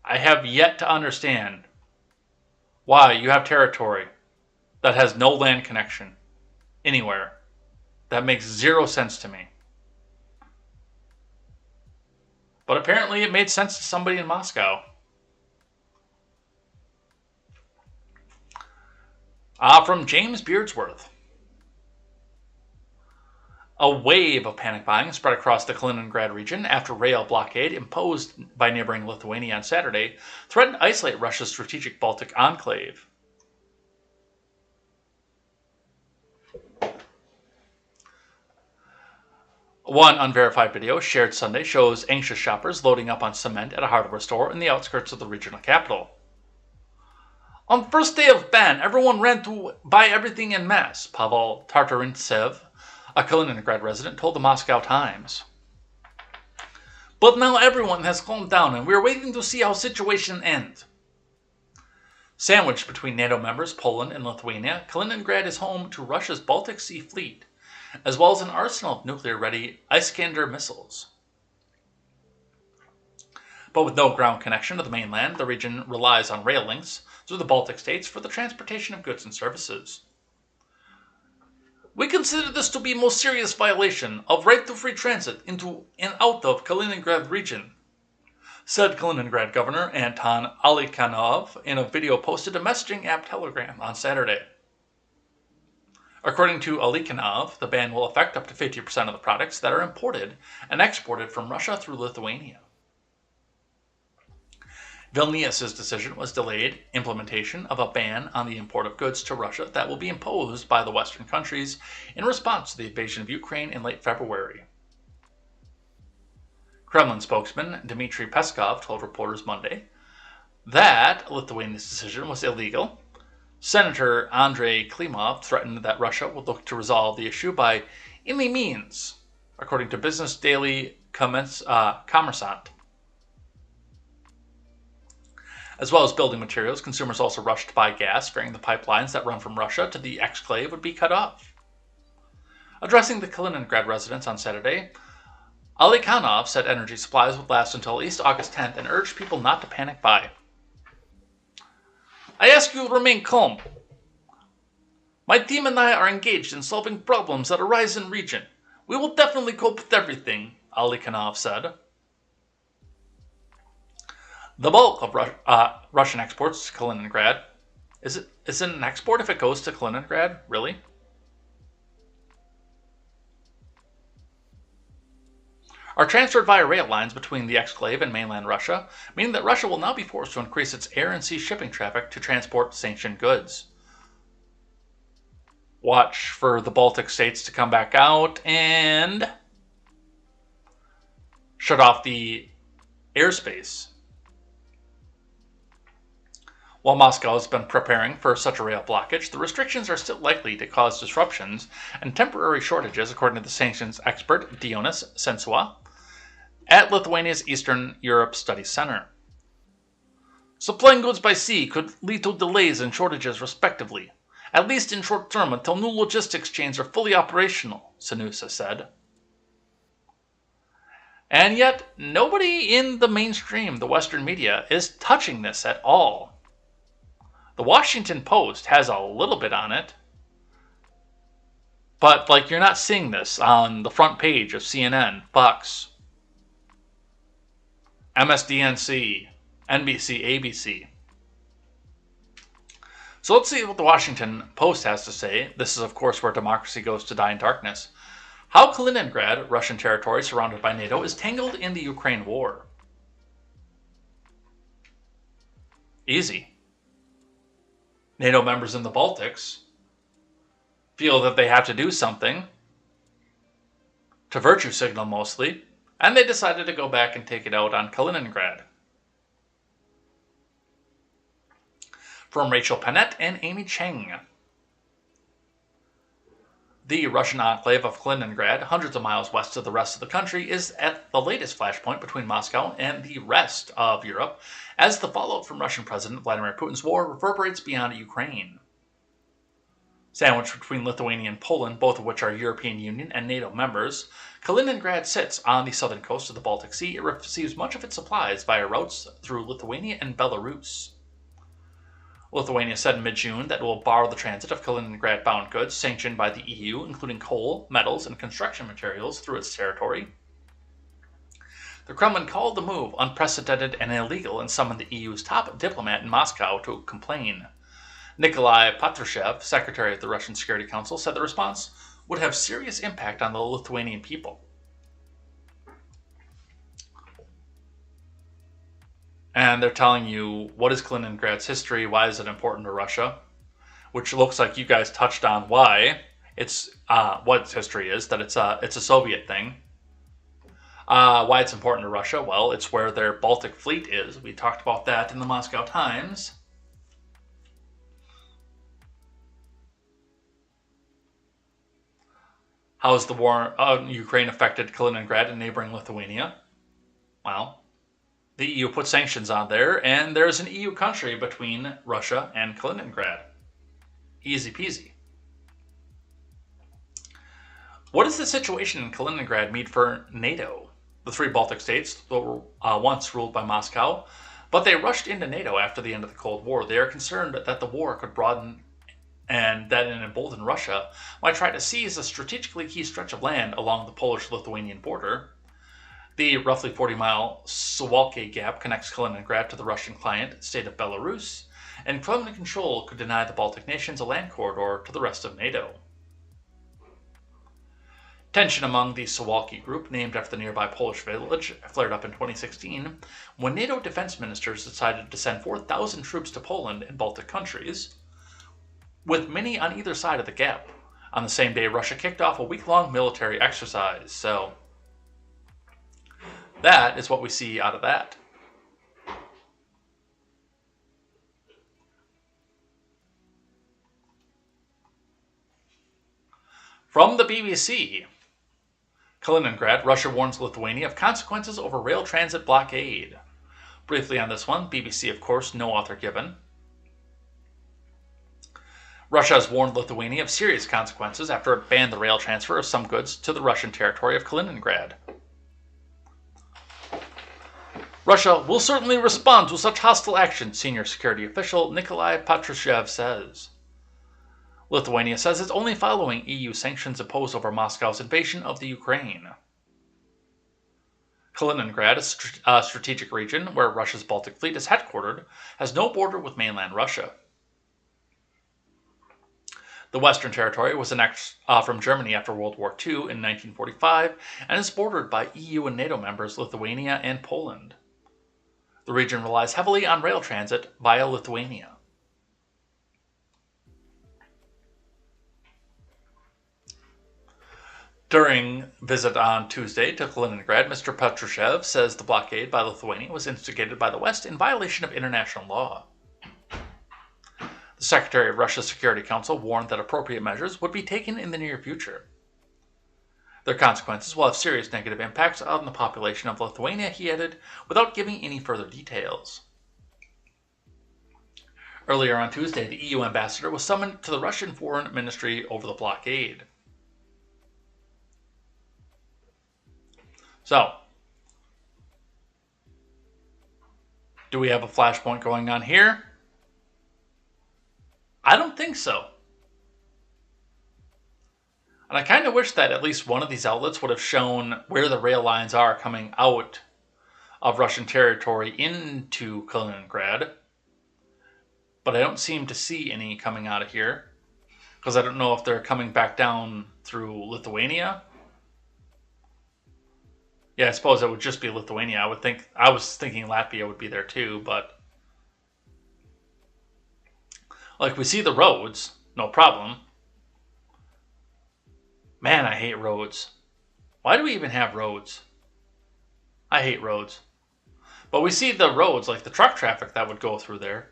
I have yet to understand why you have territory that has no land connection anywhere. That makes zero sense to me. But apparently it made sense to somebody in Moscow. From James Beardsworth. A wave of panic buying spread across the Kaliningrad region after rail blockade imposed by neighboring Lithuania on Saturday threatened to isolate Russia's strategic Baltic enclave. One unverified video shared Sunday shows anxious shoppers loading up on cement at a hardware store in the outskirts of the regional capital. On the first day of ban, everyone ran to buy everything en masse, Pavel Tartarintsev, a Kaliningrad resident, told the Moscow Times. But now everyone has calmed down and we're waiting to see how the situation ends. Sandwiched between NATO members Poland and Lithuania, Kaliningrad is home to Russia's Baltic Sea Fleet, as well as an arsenal of nuclear-ready Iskander missiles. But with no ground connection to the mainland, the region relies on rail links through the Baltic states for the transportation of goods and services. We consider this to be a most serious violation of right to free transit into and out of Kaliningrad region, said Kaliningrad Governor Anton Alikhanov in a video posted to messaging app Telegram on Saturday. According to Alikhanov, the ban will affect up to 50% of the products that are imported and exported from Russia through Lithuania. Vilnius's decision was delayed implementation of a ban on the import of goods to Russia that will be imposed by the Western countries in response to the invasion of Ukraine in late February. Kremlin spokesman Dmitry Peskov told reporters Monday that Lithuania's decision was illegal. Senator Andrei Klimov threatened that Russia would look to resolve the issue by any means, according to Business Daily Kommersant. As well as building materials, consumers also rushed to buy gas, fearing the pipelines that run from Russia to the exclave would be cut off. Addressing the Kaliningrad residents on Saturday, Alikhanov said energy supplies would last until at least August 10th and urged people not to panic buy. I ask you to remain calm. My team and I are engaged in solving problems that arise in the region. We will definitely cope with everything, Alikhanov said. The bulk of Russian exports to Kaliningrad Is it an export if it goes to Kaliningrad? Really? Are transferred via rail lines between the exclave and mainland Russia, meaning that Russia will now be forced to increase its air and sea shipping traffic to transport sanctioned goods. Watch for the Baltic states to come back out and shut off the airspace. While Moscow has been preparing for such a rail blockage, the restrictions are still likely to cause disruptions and temporary shortages, according to the sanctions expert Dionis Sensua at Lithuania's Eastern Europe Studies Center. Supplying goods by sea could lead to delays and shortages, respectively, at least in short term until new logistics chains are fully operational, Sanusa said. And yet, nobody in the mainstream, the Western media, is touching this at all. The Washington Post has a little bit on it, but you're not seeing this on the front page of CNN, Fox, MSDNC, NBC, ABC. So let's see what the Washington Post has to say. This is, of course, where democracy goes to die in darkness. How Kaliningrad, Russian territory surrounded by NATO, is tangled in the Ukraine war. Easy. NATO members in the Baltics feel that they have to do something, to virtue signal mostly, and they decided to go back and take it out on Kaliningrad. From Rachel Panett and Amy Cheng. The Russian enclave of Kaliningrad, hundreds of miles west of the rest of the country, is at the latest flashpoint between Moscow and the rest of Europe, as the fallout from Russian President Vladimir Putin's war reverberates beyond Ukraine. Sandwiched between Lithuania and Poland, both of which are European Union and NATO members, Kaliningrad sits on the southern coast of the Baltic Sea. It receives much of its supplies via routes through Lithuania and Belarus. Lithuania said in mid-June that it will bar the transit of Kaliningrad-bound goods sanctioned by the EU, including coal, metals, and construction materials, through its territory. The Kremlin called the move unprecedented and illegal and summoned the EU's top diplomat in Moscow to complain. Nikolai Patrushev, secretary of the Russian Security Council, said the response would have serious impact on the Lithuanian people. And they're telling you, what is Kaliningrad's history? Why is it important to Russia? Which looks like you guys touched on why it's what its history is. That it's a Soviet thing. Why it's important to Russia? Well, it's where their Baltic fleet is. We talked about that in the Moscow Times. How has the war in Ukraine affected Kaliningrad and neighboring Lithuania? Well, the EU put sanctions on there, and there's an EU country between Russia and Kaliningrad. Easy peasy. What does the situation in Kaliningrad mean for NATO? The three Baltic states were once ruled by Moscow, but they rushed into NATO after the end of the Cold War. They are concerned that the war could broaden and that an emboldened Russia might try to seize a strategically key stretch of land along the Polish-Lithuanian border. The roughly 40-mile Suwalki Gap connects Kaliningrad to the Russian client state of Belarus, and Kremlin control could deny the Baltic nations a land corridor to the rest of NATO. Tension among the Suwalki group, named after the nearby Polish village, flared up in 2016 when NATO defense ministers decided to send 4,000 troops to Poland and Baltic countries, with many on either side of the gap. On the same day, Russia kicked off a week-long military exercise, so that is what we see out of that. From the BBC, Kaliningrad, Russia warns Lithuania of consequences over rail transit blockade. Briefly on this one, BBC, of course, no author given. Russia has warned Lithuania of serious consequences after it banned the rail transfer of some goods to the Russian territory of Kaliningrad. Russia will certainly respond to such hostile action, senior security official Nikolai Patrushev says. Lithuania says it's only following EU sanctions imposed over Moscow's invasion of the Ukraine. Kaliningrad, a strategic region where Russia's Baltic fleet is headquartered, has no border with mainland Russia. The Western Territory was annexed from Germany after World War II in 1945 and is bordered by EU and NATO members Lithuania and Poland. The region relies heavily on rail transit via Lithuania. During visit on Tuesday to Kaliningrad, Mr. Patrushev says the blockade by Lithuania was instigated by the West in violation of international law. The Secretary of Russia's Security Council warned that appropriate measures would be taken in the near future. Their consequences will have serious negative impacts on the population of Lithuania, he added, without giving any further details. Earlier on Tuesday, the EU ambassador was summoned to the Russian Foreign Ministry over the blockade. So, do we have a flashpoint going on here? I don't think so. And I kind of wish that at least one of these outlets would have shown where the rail lines are coming out of Russian territory into Kaliningrad. But I don't seem to see any coming out of here, because I don't know if they're coming back down through Lithuania. Yeah, I suppose it would just be Lithuania. I was thinking Latvia would be there too, but like we see the roads, no problem. Man, I hate roads. Why do we even have roads? I hate roads. But we see the roads, like the truck traffic that would go through there.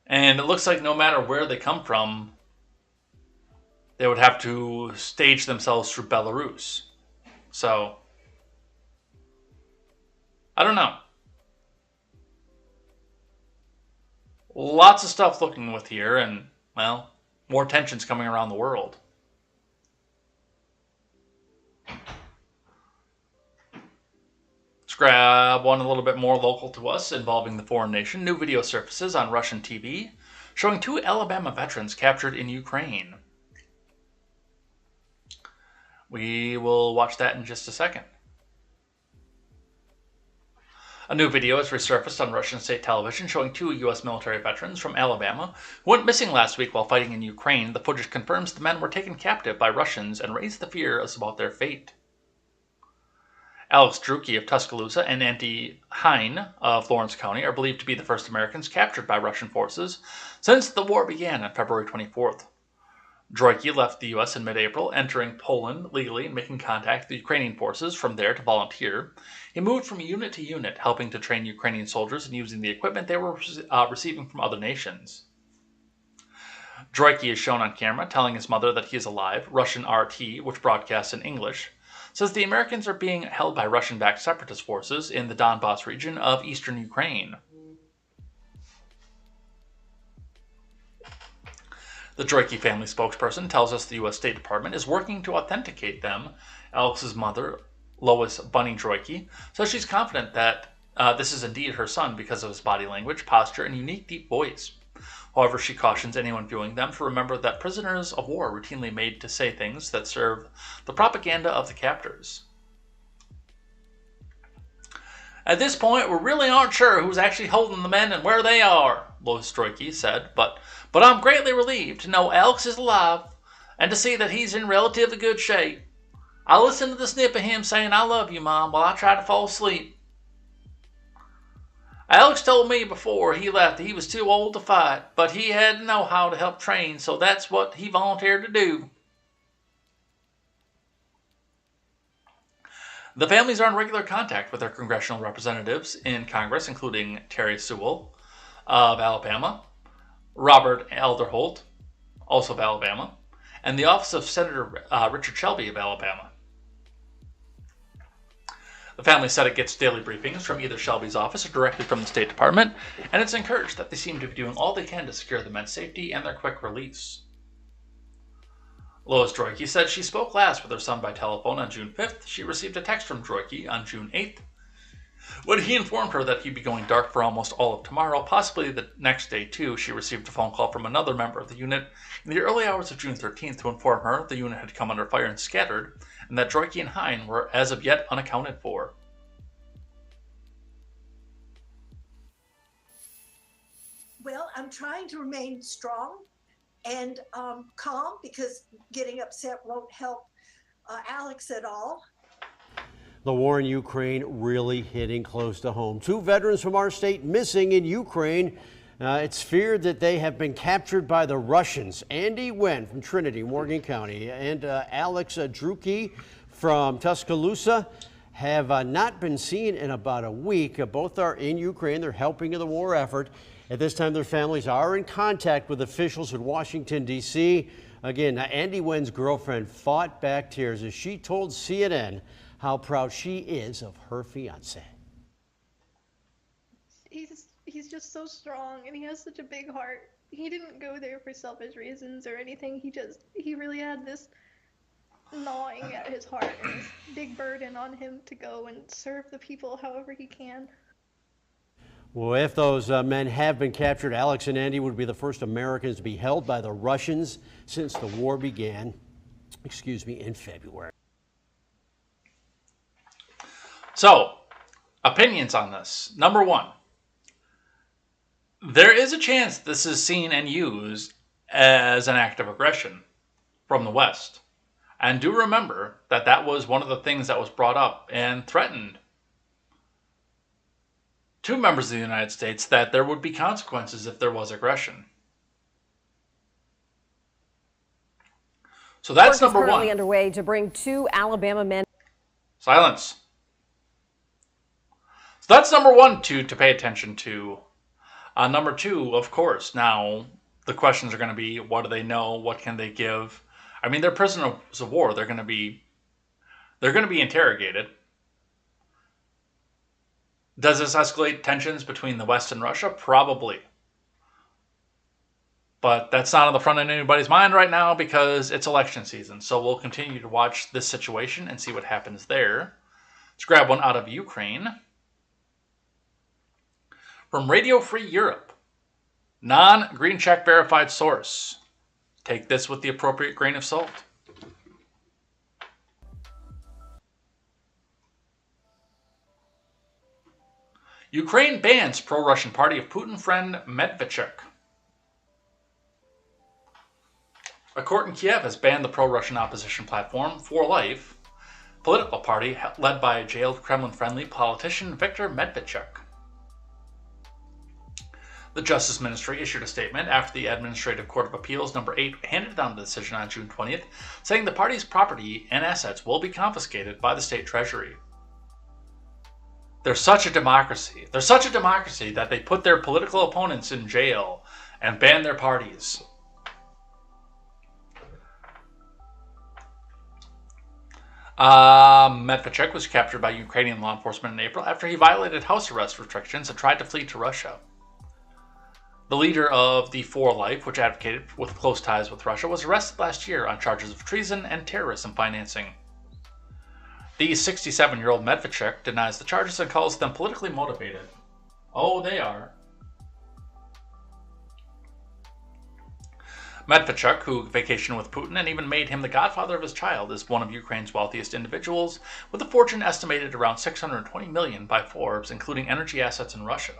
And it looks like no matter where they come from, they would have to stage themselves through Belarus. So, I don't know. Lots of stuff looking with here, and, well, more tensions coming around the world. Let's grab one a little bit more local to us involving the foreign nation. New video surfaces on Russian TV showing 2 Alabama veterans captured in Ukraine. We will watch that in just a second. A new video has resurfaced on Russian state television showing 2 U.S. military veterans from Alabama who went missing last week while fighting in Ukraine. The footage confirms the men were taken captive by Russians and raised the fears about their fate. Alex Drucke of Tuscaloosa and Andy Hine of Lawrence County are believed to be the first Americans captured by Russian forces since the war began on February 24th. Drucke left the U.S. in mid-April, entering Poland legally and making contact with the Ukrainian forces from there to volunteer. He moved from unit to unit, helping to train Ukrainian soldiers and using the equipment they were receiving from other nations. Drucke is shown on camera telling his mother that he is alive. Russian RT, which broadcasts in English, says the Americans are being held by Russian-backed separatist forces in the Donbas region of eastern Ukraine. The Drucke family spokesperson tells us the U.S. State Department is working to authenticate them. Alex's mother, Lois Bunny Drucke, says she's confident that this is indeed her son because of his body language, posture, and unique deep voice. However, she cautions anyone viewing them to remember that prisoners of war are routinely made to say things that serve the propaganda of the captors. At this point, we really aren't sure who's actually holding the men and where they are, Lois Drucke said, but I'm greatly relieved to know Alex is alive and to see that he's in relatively good shape. I listened to the snip of him saying, "I love you, Mom," while I tried to fall asleep. Alex told me before he left that he was too old to fight, but he had the know-how to help train, so that's what he volunteered to do. The families are in regular contact with their congressional representatives in Congress, including Terry Sewell of Alabama, Robert Alderholt, also of Alabama, and the office of Senator Richard Shelby of Alabama. The family said it gets daily briefings from either Shelby's office or directly from the State Department, and it's encouraged that they seem to be doing all they can to secure the men's safety and their quick release. Lois Drucke said she spoke last with her son by telephone on June 5th. She received a text from Drucke on June 8th, when he informed her that he'd be going dark for almost all of tomorrow, possibly the next day too. She received a phone call from another member of the unit in the early hours of June 13th to inform her the unit had come under fire and scattered, and that Drucke and Hine were as of yet unaccounted for.
I'm trying to remain strong and calm, because getting upset won't help Alex at all.
The war in Ukraine really hitting close to home. 2 veterans from our state missing in Ukraine. It's feared that they have been captured by the Russians. Andy Wen from Trinity, Morgan County, and Alex Druki from Tuscaloosa have not been seen in about a week. Both are in Ukraine. They're helping in the war effort. At this time, their families are in contact with officials in Washington, D.C. Again, Andy Wen's girlfriend fought back tears as she told CNN how proud she is of her fiance.
He's just so strong, and he has such a big heart. He didn't go there for selfish reasons or anything. He really had this gnawing at his heart and this big burden on him to go and serve the people however he can.
Well, if those men have been captured, Alex and Andy would be the first Americans to be held by the Russians since the war began, in February.
So, opinions on this. Number one, there is a chance this is seen and used as an act of aggression from the West. And do remember that that was one of the things that was brought up and threatened to members of the United States, that there would be consequences if there was aggression. So that's number one.
Currently underway to bring 2 Alabama men.
Silence. So that's number one to pay attention to. Number two, of course, now the questions are going to be, what do they know? What can they give? I mean, they're prisoners of war. They're going to be interrogated. Does this escalate tensions between the West and Russia? Probably. But that's not on the front of anybody's mind right now because it's election season. So we'll continue to watch this situation and see what happens there. Let's grab one out of Ukraine. From Radio Free Europe, non-green check verified source. Take this with the appropriate grain of salt. Ukraine bans pro-Russian party of Putin friend Medvedchuk. A court in Kiev has banned the pro-Russian opposition platform For Life, political party led by jailed Kremlin-friendly politician Viktor Medvedchuk. The Justice Ministry issued a statement after the Administrative Court of Appeals No. 8 handed down the decision on June 20th, saying the party's property and assets will be confiscated by the state treasury. They're such a democracy. They're such a democracy that they put their political opponents in jail and ban their parties. Medvedchuk was captured by Ukrainian law enforcement in April after he violated house arrest restrictions and tried to flee to Russia. The leader of the For Life, which advocated with close ties with Russia, was arrested last year on charges of treason and terrorism financing. The 67-year-old Medvedchuk denies the charges and calls them politically motivated. Oh, they are. Medvedchuk, who vacationed with Putin and even made him the godfather of his child, is one of Ukraine's wealthiest individuals, with a fortune estimated around $620 million by Forbes, including energy assets in Russia.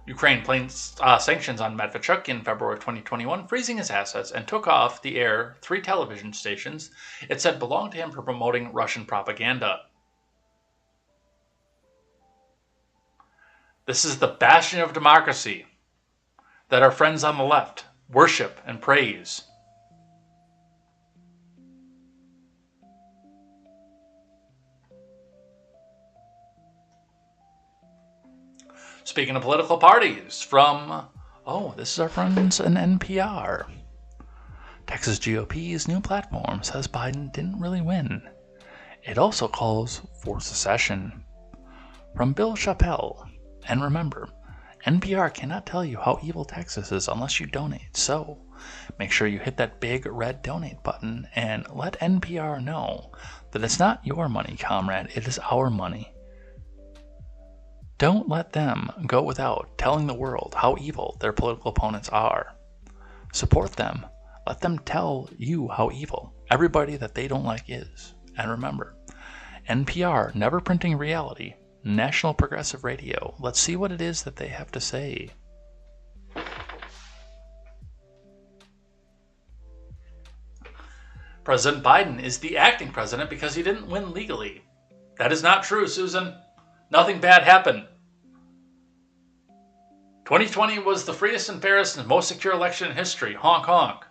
Ukraine placed sanctions on Medvedchuk in February 2021, freezing his assets, and took off the air 3 television stations it said belonged to him for promoting Russian propaganda. This is the bastion of democracy that our friends on the left worship and praise. Speaking of political parties, this is our friends in NPR. Texas GOP's new platform says Biden didn't really win. It also calls for secession. From Bill Chappelle. And remember, NPR cannot tell you how evil Texas is unless you donate, so make sure you hit that big red donate button and let NPR know that it's not your money, comrade, it is our money. Don't let them go without telling the world how evil their political opponents are. Support them. Let them tell you how evil everybody that they don't like is. And remember, NPR, never printing reality, National Progressive Radio. Let's see what it is that they have to say. President Biden is the acting president because he didn't win legally. That is not true, Susan. Nothing bad happened. 2020 was the freest and fairest and most secure election in history. Honk honk.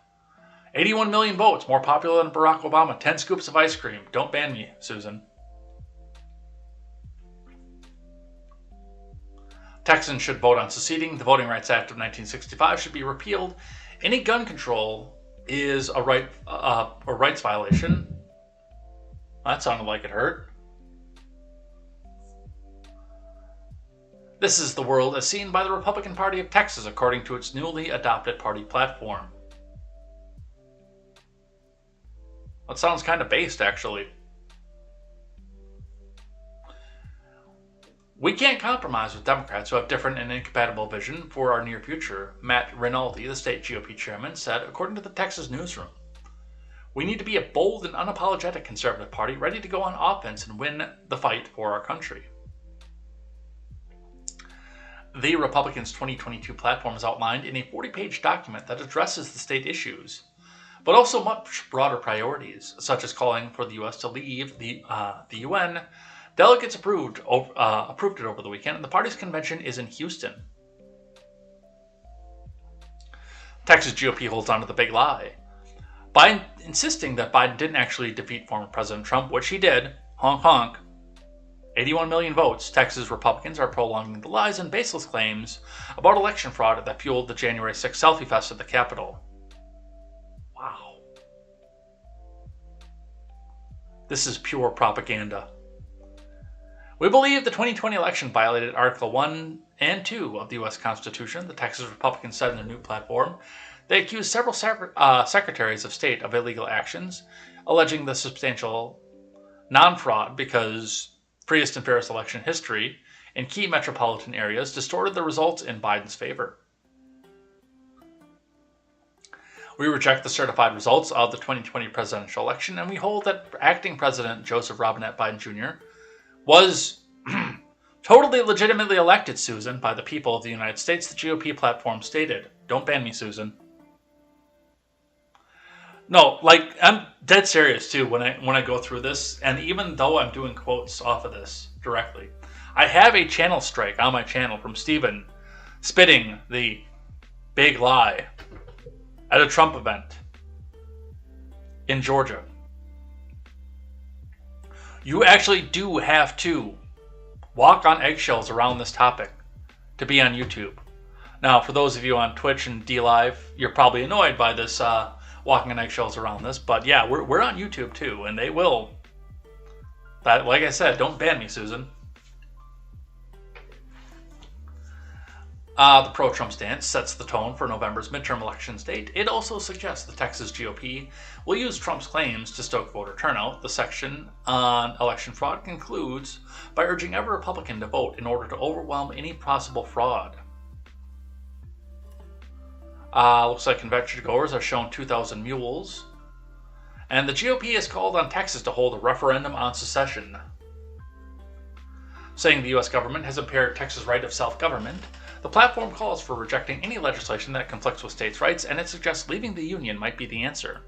81 million votes, more popular than Barack Obama. 10 scoops of ice cream. Don't ban me, Susan. Texans should vote on seceding. The Voting Rights Act of 1965 should be repealed. Any gun control is a rights violation. That sounded like it hurt. This is the world as seen by the Republican Party of Texas, according to its newly adopted party platform. That sounds kind of based, actually. We can't compromise with Democrats who have different and incompatible vision for our near future, Matt Rinaldi, the state GOP chairman, said, according to the Texas newsroom. We need to be a bold and unapologetic conservative party ready to go on offense and win the fight for our country. The Republicans' 2022 platform is outlined in a 40-page document that addresses the state issues, but also much broader priorities, such as calling for the U.S. to leave the UN. Delegates approved it over the weekend, and the party's convention is in Houston. Texas GOP holds on to the big lie. By insisting that Biden didn't actually defeat former President Trump, which he did, honk honk, 81 million votes, Texas Republicans are prolonging the lies and baseless claims about election fraud that fueled the January 6th selfie fest at the Capitol. Wow. This is pure propaganda. We believe the 2020 election violated Article 1 and 2 of the U.S. Constitution, the Texas Republicans said in their new platform. They accused several secretaries of state of illegal actions, alleging the substantial non-fraud because freest and fairest election history in key metropolitan areas distorted the results in Biden's favor. We reject the certified results of the 2020 presidential election, and we hold that acting President Joseph Robinette Biden Jr. was totally legitimately elected, Susan, by the people of the United States, the GOP platform stated. Don't ban me, Susan. No, like, I'm dead serious, too, when I go through this, and even though I'm doing quotes off of this directly, I have a channel strike on my channel from Steven spitting the big lie at a Trump event in Georgia. You actually do have to walk on eggshells around this topic to be on YouTube. Now, for those of you on Twitch and DLive, you're probably annoyed by this walking on eggshells around this, but yeah, we're on YouTube too, and they will. That, like I said, don't ban me, Susan. The pro-Trump stance sets the tone for November's midterm elections date. It also suggests the Texas GOP will use Trump's claims to stoke voter turnout. The section on election fraud concludes by urging every Republican to vote in order to overwhelm any possible fraud. Looks like convention goers are shown 2,000 mules. And the GOP has called on Texas to hold a referendum on secession, saying the U.S. government has impaired Texas' right of self-government. The platform calls for rejecting any legislation that conflicts with states' rights, and it suggests leaving the Union might be the answer.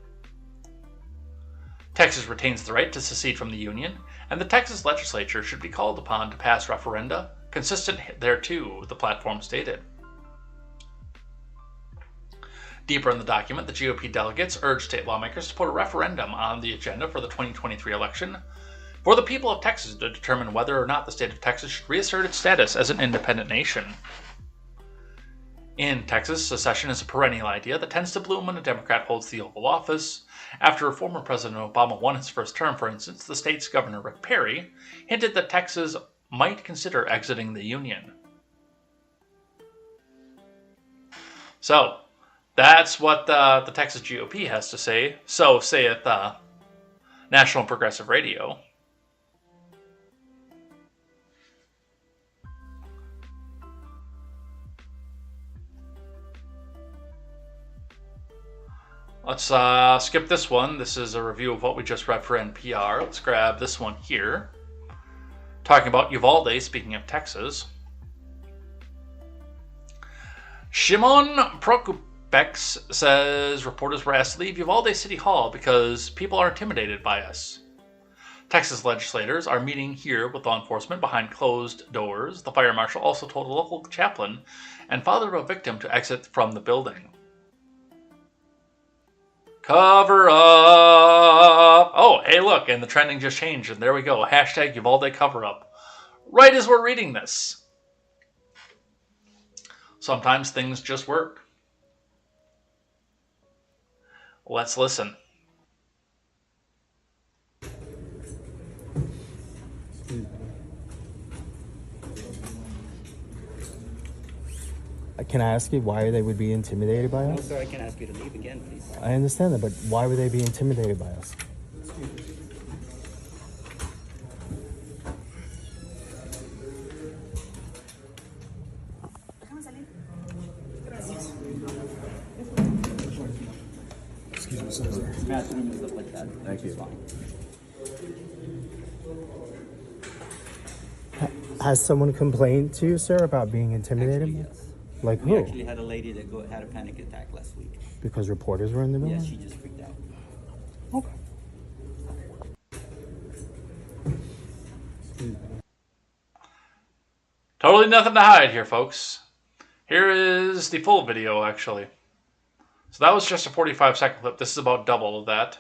Texas retains the right to secede from the Union, and the Texas legislature should be called upon to pass referenda consistent thereto, the platform stated. Deeper in the document, the GOP delegates urged state lawmakers to put a referendum on the agenda for the 2023 election for the people of Texas to determine whether or not the state of Texas should reassert its status as an independent nation. In Texas, secession is a perennial idea that tends to bloom when a Democrat holds the Oval Office. After former President Obama won his first term, for instance, the state's Governor Rick Perry hinted that Texas might consider exiting the Union. So, that's what the Texas GOP has to say. So saith National Progressive Radio. Let's skip this one. This is a review of what we just read for NPR. Let's grab this one here. Talking about Uvalde, speaking of Texas. Shimon Bex says reporters were asked to leave Uvalde City Hall because people are intimidated by us. Texas legislators are meeting here with law enforcement behind closed doors. The fire marshal also told a local chaplain and father of a victim to exit from the building. Cover up! Oh, hey look, and the trending just changed, and there we go. Hashtag Uvalde cover up. Right as we're reading this. Sometimes things just work. Let's listen.
Can I ask you why they would be intimidated by
No,
us?
sir, I can ask you to leave again, please.
I understand that, but why would they be intimidated by us?
Excuse me, sir. Bathroom and stuff like that. Thank you.
Has someone complained to you, sir, about being intimidated?
Actually, yes.
Like
We
who?
actually had a lady that had a panic attack last week.
Because reporters were in the building?
Yeah, she just freaked out.
Okay.
Totally nothing to hide here, folks. Here is the full video, actually. So that was just a 45-second clip. This is about double of that.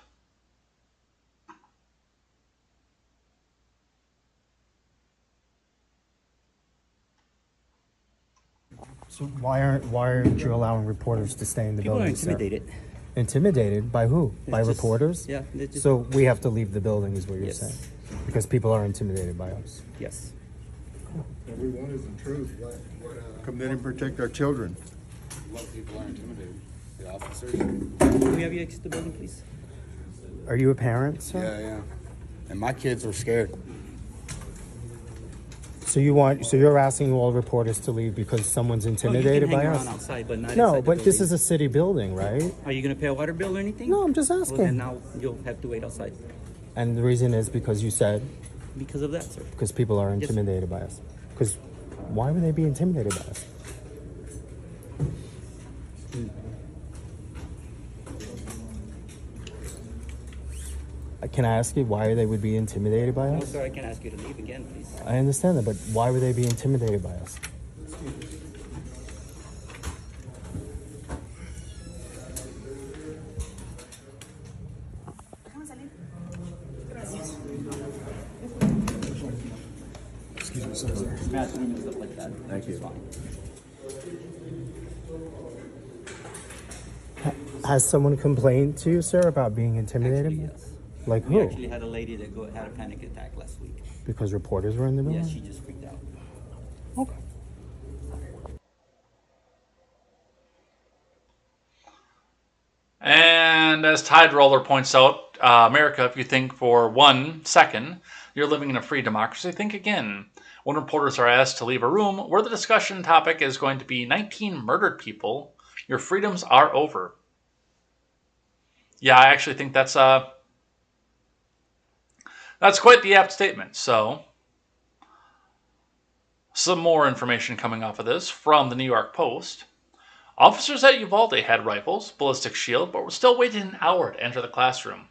So why aren't you allowing reporters to stay in the
People are
building, sir?
intimidated.
Intimidated by who? By
just-
reporters?
Yeah. they're just-
So we have to leave the building, is what you're
Yes.
saying? Because people are intimidated by us.
Yes.
What we want is the truth. Come in and protect our children.
A lot of people are intimidated. The officers.
Can we have you exit the building, please?
Are you a parent, sir?
Yeah. And my kids are scared.
So you're asking all reporters to leave because someone's intimidated
you can
by
hang
us?
around outside, but not
No,
inside the
but this
building.
is a city building, right?
Are you going to pay a water bill or anything?
No, I'm just
Well,
asking.
then now you'll have to wait outside.
And the reason is because you said
Because of that, sir.
because people are
Yes.
intimidated by us. Because why would they be intimidated by us? Can I ask you why they would be intimidated by
No,
us?
sir, I can ask you to leave again, please.
I understand that, but why would they be intimidated by us?
Excuse me, sir.
Bathroom and stuff like that.
Thank you.
It's fine.
Has someone complained to you, sir, about being intimidated?
Actually, yes.
Like
We
who?
actually had a lady that had a panic attack last week.
Because reporters were in the building?
Yeah, she just freaked out.
Okay.
And as Tide Roller points out, America, if you think for 1 second you're living in a free democracy, think again. When reporters are asked to leave a room where the discussion topic is going to be 19 murdered people, your freedoms are over. Yeah, I actually think that's quite the apt statement. So, some more information coming off of this from the New York Post. Officers at Uvalde had rifles, ballistic shield, but were still waiting an hour to enter the classroom.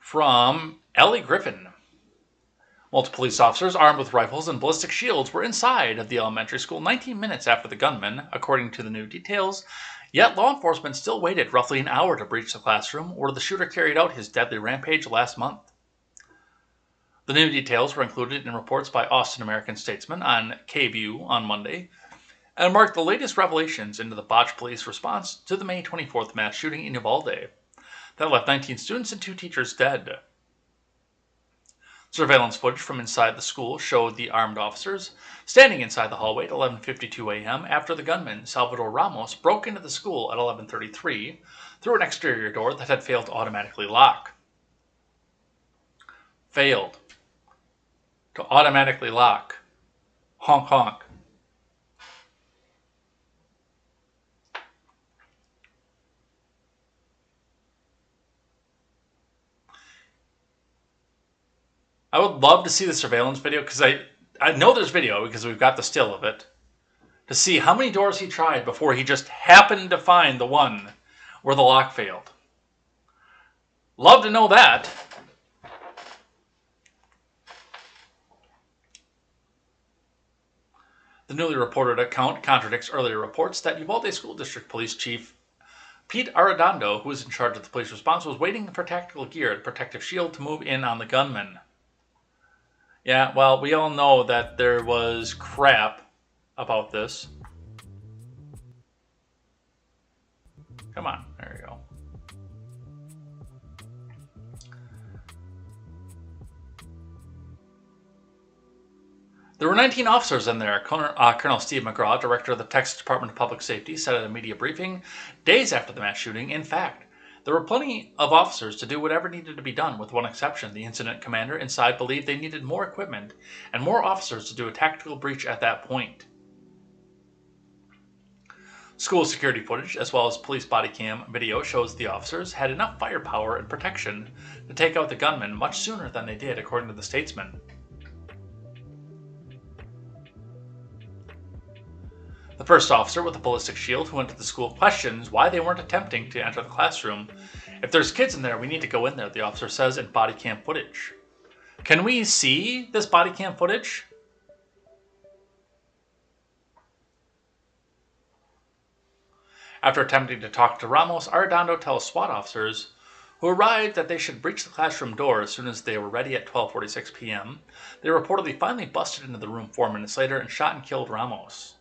From Ellie Griffin. Multiple police officers armed with rifles and ballistic shields were inside of the elementary school 19 minutes after the gunman, according to the new details. Yet law enforcement still waited roughly an hour to breach the classroom where the shooter carried out his deadly rampage last month. The new details were included in reports by Austin American-Statesman on KVU on Monday and marked the latest revelations into the botched police response to the May 24th mass shooting in Uvalde that left 19 students and 2 teachers dead. Surveillance footage from inside the school showed the armed officers standing inside the hallway at 11:52 a.m. after the gunman, Salvador Ramos, broke into the school at 11:33 through an exterior door that had failed to automatically lock. Failed to automatically lock. Honk honk. I would love to see the surveillance video because I know there's video because we've got the still of it, to see how many doors he tried before he just happened to find the one where the lock failed. Love to know that. The newly reported account contradicts earlier reports that Uvalde School District Police Chief Pete Arredondo, who was in charge of the police response, was waiting for tactical gear and protective shield to move in on the gunman. Yeah, well, we all know that there was crap about this. Come on, there you go. There were 19 officers in there. Colonel Steve McGraw, director of the Texas Department of Public Safety, said at a media briefing days after the mass shooting, in fact, there were plenty of officers to do whatever needed to be done, with one exception. The incident commander inside believed they needed more equipment and more officers to do a tactical breach at that point. School security footage, as well as police body cam video, shows the officers had enough firepower and protection to take out the gunman much sooner than they did, according to the Statesman. The first officer with a ballistic shield who went to the school questions why they weren't attempting to enter the classroom. If there's kids in there, we need to go in there, the officer says in body cam footage. Can we see this body cam footage? After attempting to talk to Ramos, Arredondo tells SWAT officers who arrived that they should breach the classroom door as soon as they were ready at 12:46 p.m. They reportedly finally busted into the room 4 minutes later and shot and killed Ramos.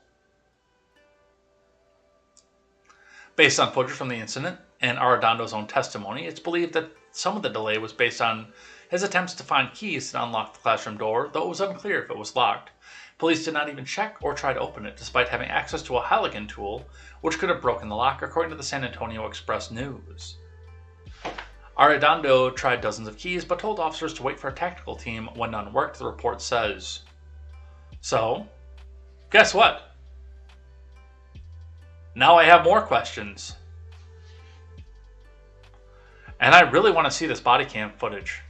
Based on footage from the incident and Arredondo's own testimony, it's believed that some of the delay was based on his attempts to find keys to unlock the classroom door, though it was unclear if it was locked. Police did not even check or try to open it, despite having access to a Halligan tool, which could have broken the lock, according to the San Antonio Express-News. Arredondo tried dozens of keys, but told officers to wait for a tactical team when none worked, the report says. So, guess what? Now I have more questions. And I really want to see this body cam footage.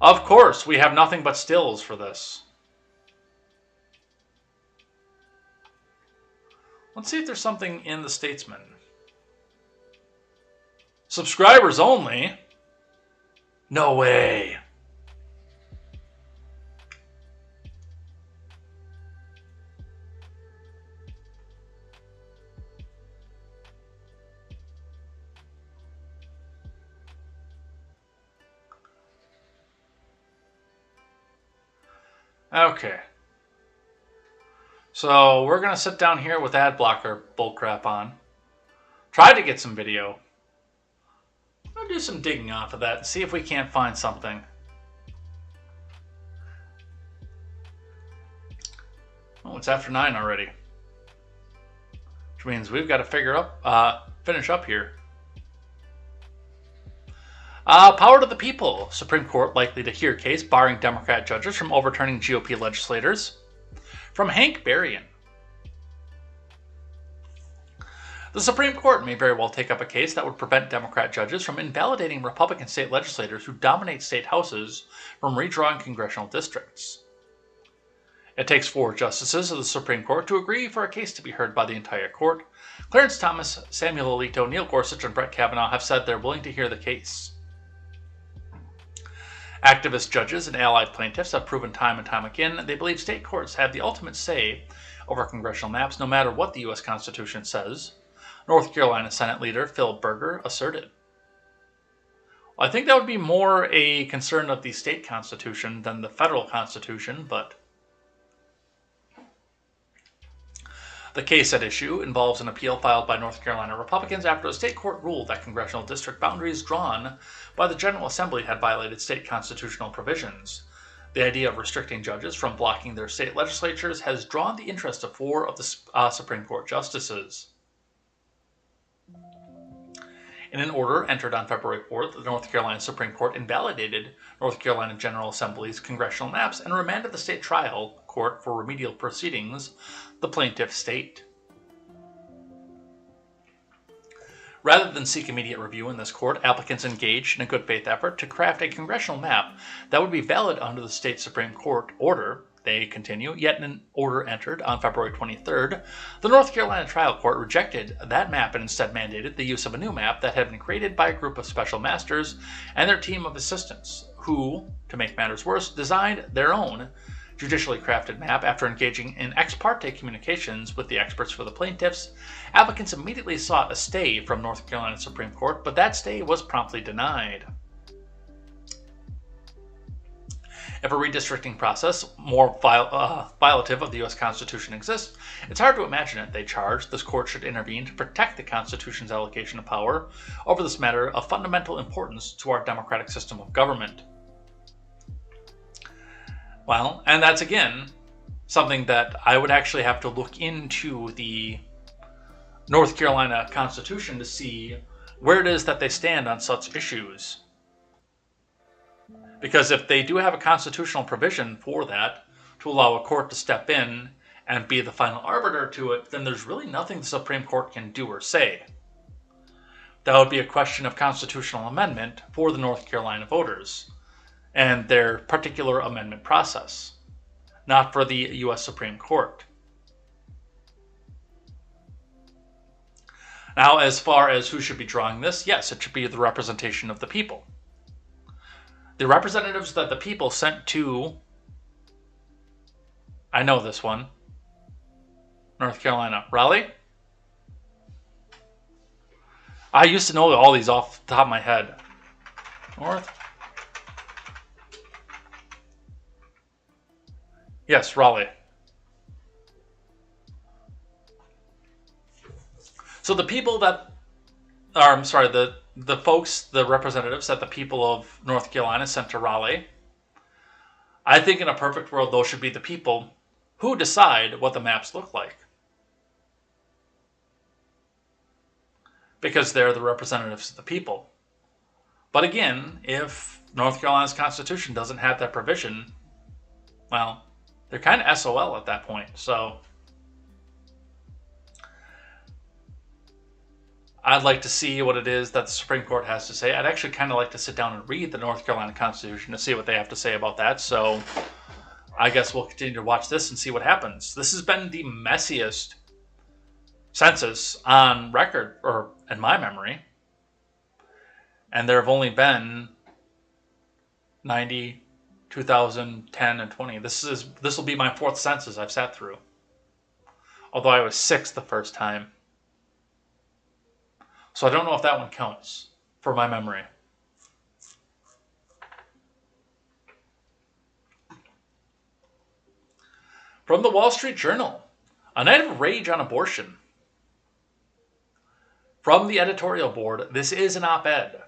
Of course, we have nothing but stills for this. Let's see if there's something in the Statesman. Subscribers only? No way. Okay. So we're going to sit down here with ad blocker bullcrap on. Try to get some video. I'll do some digging off of that and see if we can't find something. Oh, it's after 9 already. Which means we've got to finish up here. Power to the people. Supreme Court likely to hear case barring Democrat judges from overturning GOP legislators. From Hank Berrien. The Supreme Court may very well take up a case that would prevent Democrat judges from invalidating Republican state legislators who dominate state houses from redrawing congressional districts. It takes 4 justices of the Supreme Court to agree for a case to be heard by the entire court. Clarence Thomas, Samuel Alito, Neil Gorsuch, and Brett Kavanaugh have said they're willing to hear the case. Activist judges and allied plaintiffs have proven time and time again they believe state courts have the ultimate say over congressional maps no matter what the U.S. Constitution says, North Carolina Senate leader Phil Berger asserted. Well, I think that would be more a concern of the state constitution than the federal constitution, but the case at issue involves an appeal filed by North Carolina Republicans after a state court ruled that congressional district boundaries drawn by the General Assembly had violated state constitutional provisions. The idea of restricting judges from blocking their state legislatures has drawn the interest of 4 of the Supreme Court justices. In an order entered on February 4th, the North Carolina Supreme Court invalidated North Carolina General Assembly's congressional maps and remanded the state trial court for remedial proceedings, the plaintiff state. Rather than seek immediate review in this court, applicants engaged in a good faith effort to craft a congressional map that would be valid under the state Supreme Court order. They continue, yet in an order entered on February 23rd, the North Carolina trial court rejected that map and instead mandated the use of a new map that had been created by a group of special masters and their team of assistants, who, to make matters worse, designed their own judicially crafted map. After engaging in ex parte communications with the experts for the plaintiffs, applicants immediately sought a stay from North Carolina Supreme Court, but that stay was promptly denied. If a redistricting process more violative of the U.S. Constitution exists, it's hard to imagine it. They charge this court should intervene to protect the Constitution's allocation of power over this matter of fundamental importance to our democratic system of government. Well, and that's again something that I would actually have to look into the North Carolina Constitution to see where it is that they stand on such issues. Because if they do have a constitutional provision for that, to allow a court to step in and be the final arbiter to it, then there's really nothing the Supreme Court can do or say. That would be a question of constitutional amendment for the North Carolina voters and their particular amendment process, not for the U.S. Supreme Court. Now, as far as who should be drawing this, yes, it should be the representation of the people. The representatives that the people sent to, I know this one, North Carolina, Raleigh? I used to know all these off the top of my head. North? Yes, Raleigh. So the people that, or I'm sorry, the folks, the representatives that the people of North Carolina sent to Raleigh, I think in a perfect world, those should be the people who decide what the maps look like. Because they're the representatives of the people. But again, if North Carolina's Constitution doesn't have that provision, well, they're kind of SOL at that point. So I'd like to see what it is that the Supreme Court has to say. I'd actually kind of like to sit down and read the North Carolina Constitution to see what they have to say about that. So I guess we'll continue to watch this and see what happens. This has been the messiest census on record, or in my memory. And there have only been 90, 2010, and 20. This will be my fourth census I've sat through. Although I was 6 the first time. So I don't know if that one counts for my memory. From the Wall Street Journal, a night of rage on abortion. From the editorial board, this is an op-ed.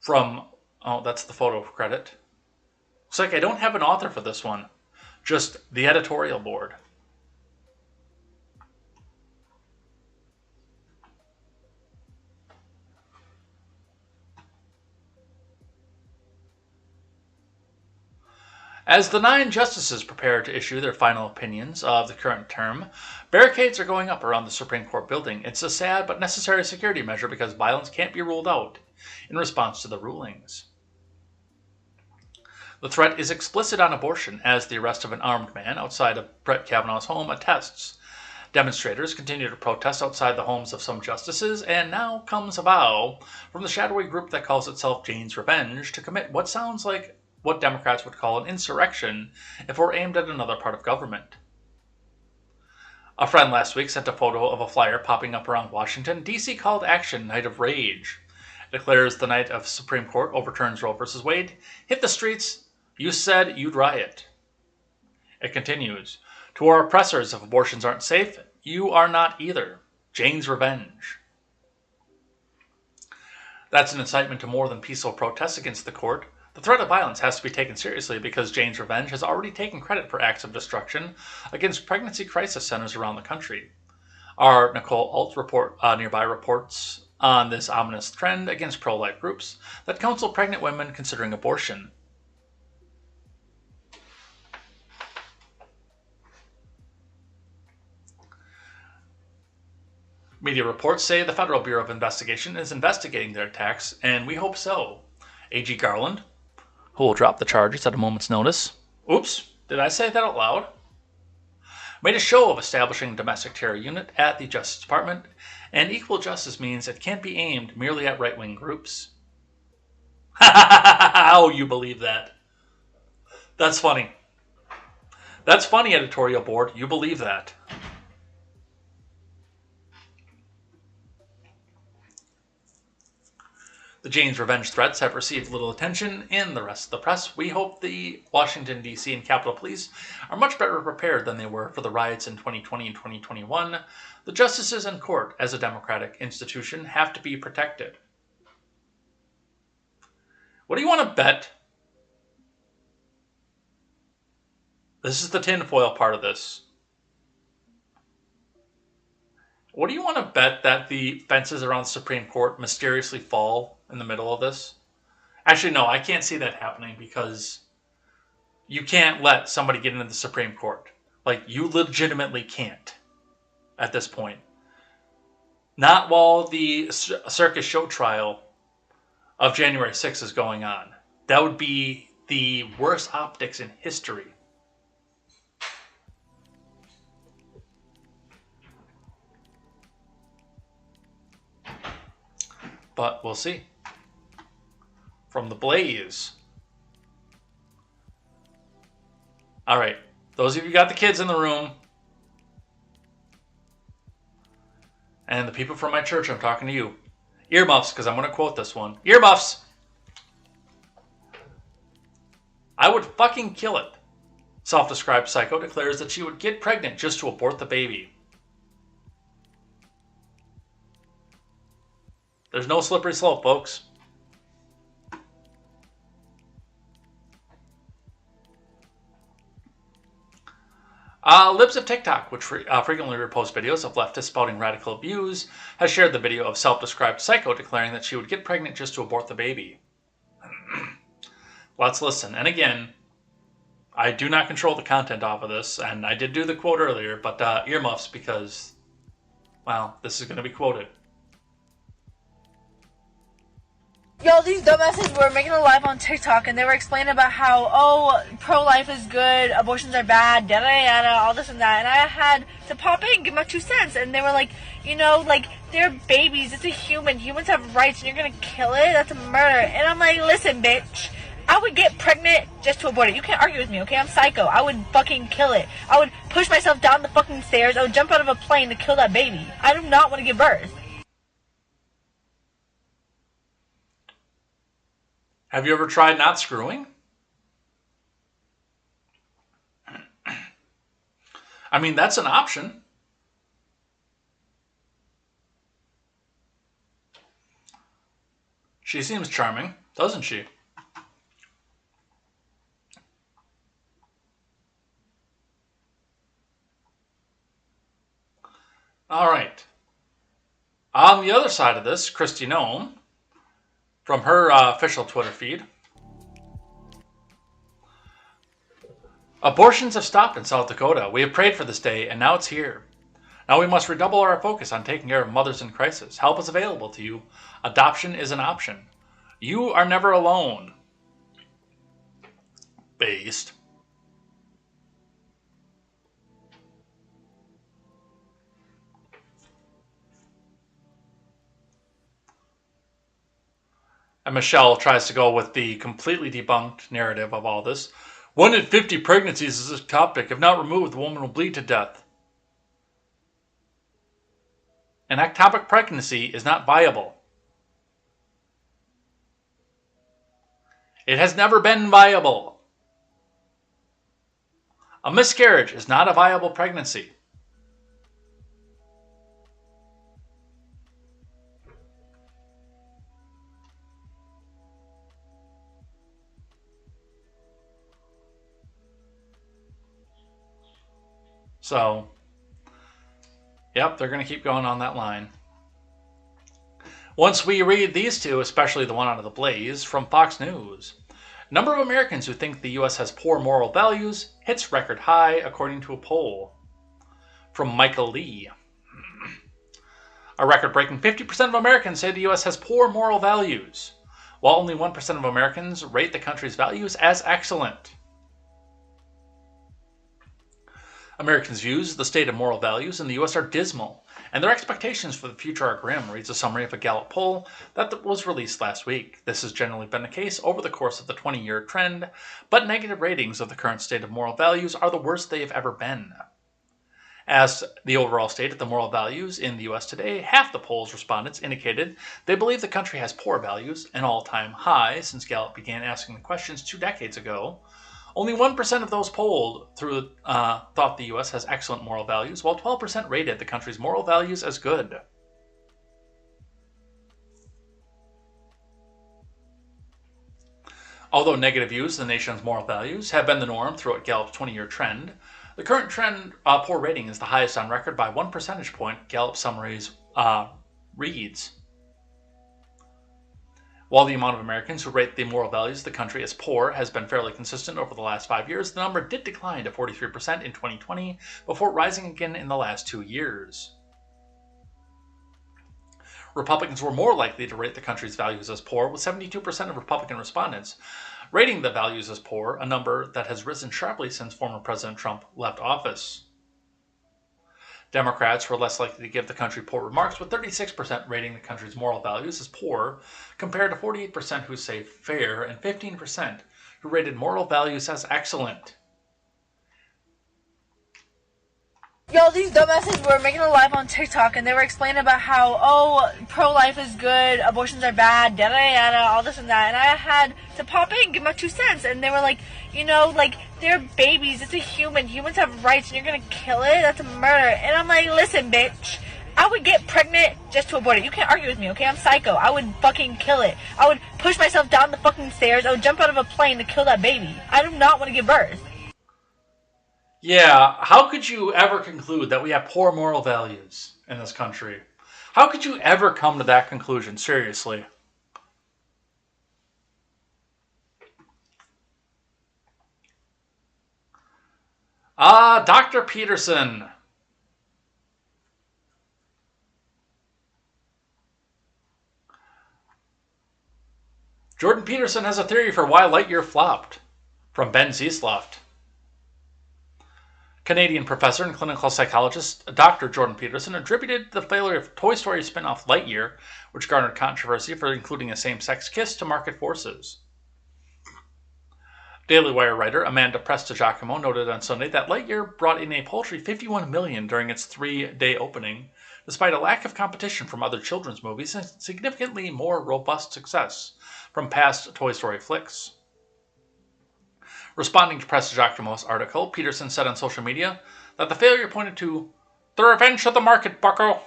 From, oh, that's the photo credit. Looks like I don't have an author for this one, just the editorial board. As the 9 justices prepare to issue their final opinions of the current term, barricades are going up around the Supreme Court building. It's a sad but necessary security measure because violence can't be ruled out in response to the rulings. The threat is explicit on abortion, as the arrest of an armed man outside of Brett Kavanaugh's home attests. Demonstrators continue to protest outside the homes of some justices, and now comes a vow from the shadowy group that calls itself Jane's Revenge to commit what sounds like what Democrats would call an insurrection if it were aimed at another part of government. A friend last week sent a photo of a flyer popping up around Washington. D.C. called action Night of Rage. Declares the night of Supreme Court overturns Roe v. Wade. Hit the streets. You said you'd riot. It continues. To our oppressors, if abortions aren't safe, you are not either. Jane's Revenge. That's an incitement to more than peaceful protests against the court. The threat of violence has to be taken seriously because Jane's Revenge has already taken credit for acts of destruction against pregnancy crisis centers around the country. Our Nicole Alt nearby reports on this ominous trend against pro-life groups that counsel pregnant women considering abortion. Media reports say the Federal Bureau of Investigation is investigating their attacks, and we hope so. A.G. Garland, who will drop the charges at a moment's notice. Oops, did I say that out loud? Made a show of establishing a domestic terror unit at the Justice Department, and equal justice means it can't be aimed merely at right-wing groups. How you believe that? That's funny. That's funny, editorial board. You believe that. The Jane's revenge threats have received little attention in the rest of the press. We hope the Washington, D.C. and Capitol Police are much better prepared than they were for the riots in 2020 and 2021. The justices and court, as a democratic institution, have to be protected. What do you want to bet? This is the tinfoil part of this. What do you want to bet that the fences around the Supreme Court mysteriously fall in the middle of this? Actually, no, I can't see that happening because you can't let somebody get into the Supreme Court. Like, you legitimately can't at this point. Not while the circus show trial of January 6th is going on. That would be the worst optics in history. But we'll see. From the Blaze. All right. Those of you who got the kids in the room. And the people from my church, I'm talking to you. Earmuffs, because I'm going to quote this one. Earmuffs! I would fucking kill it. Self-described psycho declares that she would get pregnant just to abort the baby. There's no slippery slope, folks. Libs of TikTok, which frequently reposts videos of leftists spouting radical views, has shared the video of self-described psycho declaring that she would get pregnant just to abort the baby. Let's listen. And again, I do not control the content off of this, and I did do the quote earlier, but earmuffs because, well, this is going to be quoted.
Yo, these dumbasses were making a live on TikTok and they were explaining about how, oh, pro-life is good, abortions are bad, yada yada, all this and that. And I had to pop in and give my 2 cents. And they were like, you know, like, they're babies, it's a human, humans have rights and you're gonna kill it? That's a murder. And I'm like, listen, bitch, I would get pregnant just to abort it. You can't argue with me, okay? I'm psycho. I would fucking kill it. I would push myself down the fucking stairs. I would jump out of a plane to kill that baby. I do not want to give birth.
Have you ever tried not screwing? I mean, that's an option. She seems charming, doesn't she? All right. On the other side of this, Kristi Noem, from her official Twitter feed. Abortions have stopped in South Dakota. We have prayed for this day, and now it's here. Now we must redouble our focus on taking care of mothers in crisis. Help is available to you. Adoption is an option. You are never alone. Based. And Michelle tries to go with the completely debunked narrative of all this. 1 in 50 pregnancies is ectopic. If not removed, the woman will bleed to death. An ectopic pregnancy is not viable. It has never been viable. A miscarriage is not a viable pregnancy. So, yep, they're going to keep going on that line. Once we read these two, especially the one out of the Blaze, from Fox News, number of Americans who think the U.S. has poor moral values hits record high, according to a poll. From Michael Lee. A record-breaking 50% of Americans say the U.S. has poor moral values, while only 1% of Americans rate the country's values as excellent. Americans' views of the state of moral values in the U.S. are dismal, and their expectations for the future are grim, reads a summary of a Gallup poll that was released last week. This has generally been the case over the course of the 20-year trend, but negative ratings of the current state of moral values are the worst they have ever been. As the overall state of the moral values in the U.S. today, half the poll's respondents indicated they believe the country has poor values, an all-time high since Gallup began asking the questions 2 decades ago. Only 1% of those polled thought the U.S. has excellent moral values, while 12% rated the country's moral values as good. Although negative views of the nation's moral values have been the norm throughout Gallup's 20-year trend, the current trend poor rating is the highest on record by 1 percentage point, Gallup summaries reads. While the amount of Americans who rate the moral values of the country as poor has been fairly consistent over the last 5 years, the number did decline to 43% in 2020 before rising again in the last 2 years. Republicans were more likely to rate the country's values as poor, with 72% of Republican respondents rating the values as poor, a number that has risen sharply since former President Trump left office. Democrats were less likely to give the country poor remarks, with 36% rating the country's moral values as poor, compared to 48% who say fair and 15% who rated moral values as excellent.
Yo, these dumbasses were making a live on TikTok and they were explaining about how, pro-life is good, abortions are bad, yada yada, all this and that. And I had to pop in, give my 2 cents. And they were like, they're babies, it's a human. Humans have rights and you're gonna kill it? That's a murder. And I'm like, listen, bitch. I would get pregnant just to abort it. You can't argue with me, okay? I'm psycho. I would fucking kill it. I would push myself down the fucking stairs. I would jump out of a plane to kill that baby. I do not want to give birth.
Yeah, how could you ever conclude that we have poor moral values in this country? How could you ever come to that conclusion, seriously? Dr. Peterson. Jordan Peterson has a theory for why Lightyear flopped. From Ben Ziesloft. Canadian professor and clinical psychologist Dr. Jordan Peterson attributed the failure of Toy Story spin-off Lightyear, which garnered controversy for including a same-sex kiss, to market forces. Daily Wire writer Amanda Prestigiacomo noted on Sunday that Lightyear brought in a paltry $51 million during its 3-day opening, despite a lack of competition from other children's movies and significantly more robust success from past Toy Story flicks. Responding to Prestigiacomo's article, Peterson said on social media that the failure pointed to the revenge of the market, bucko.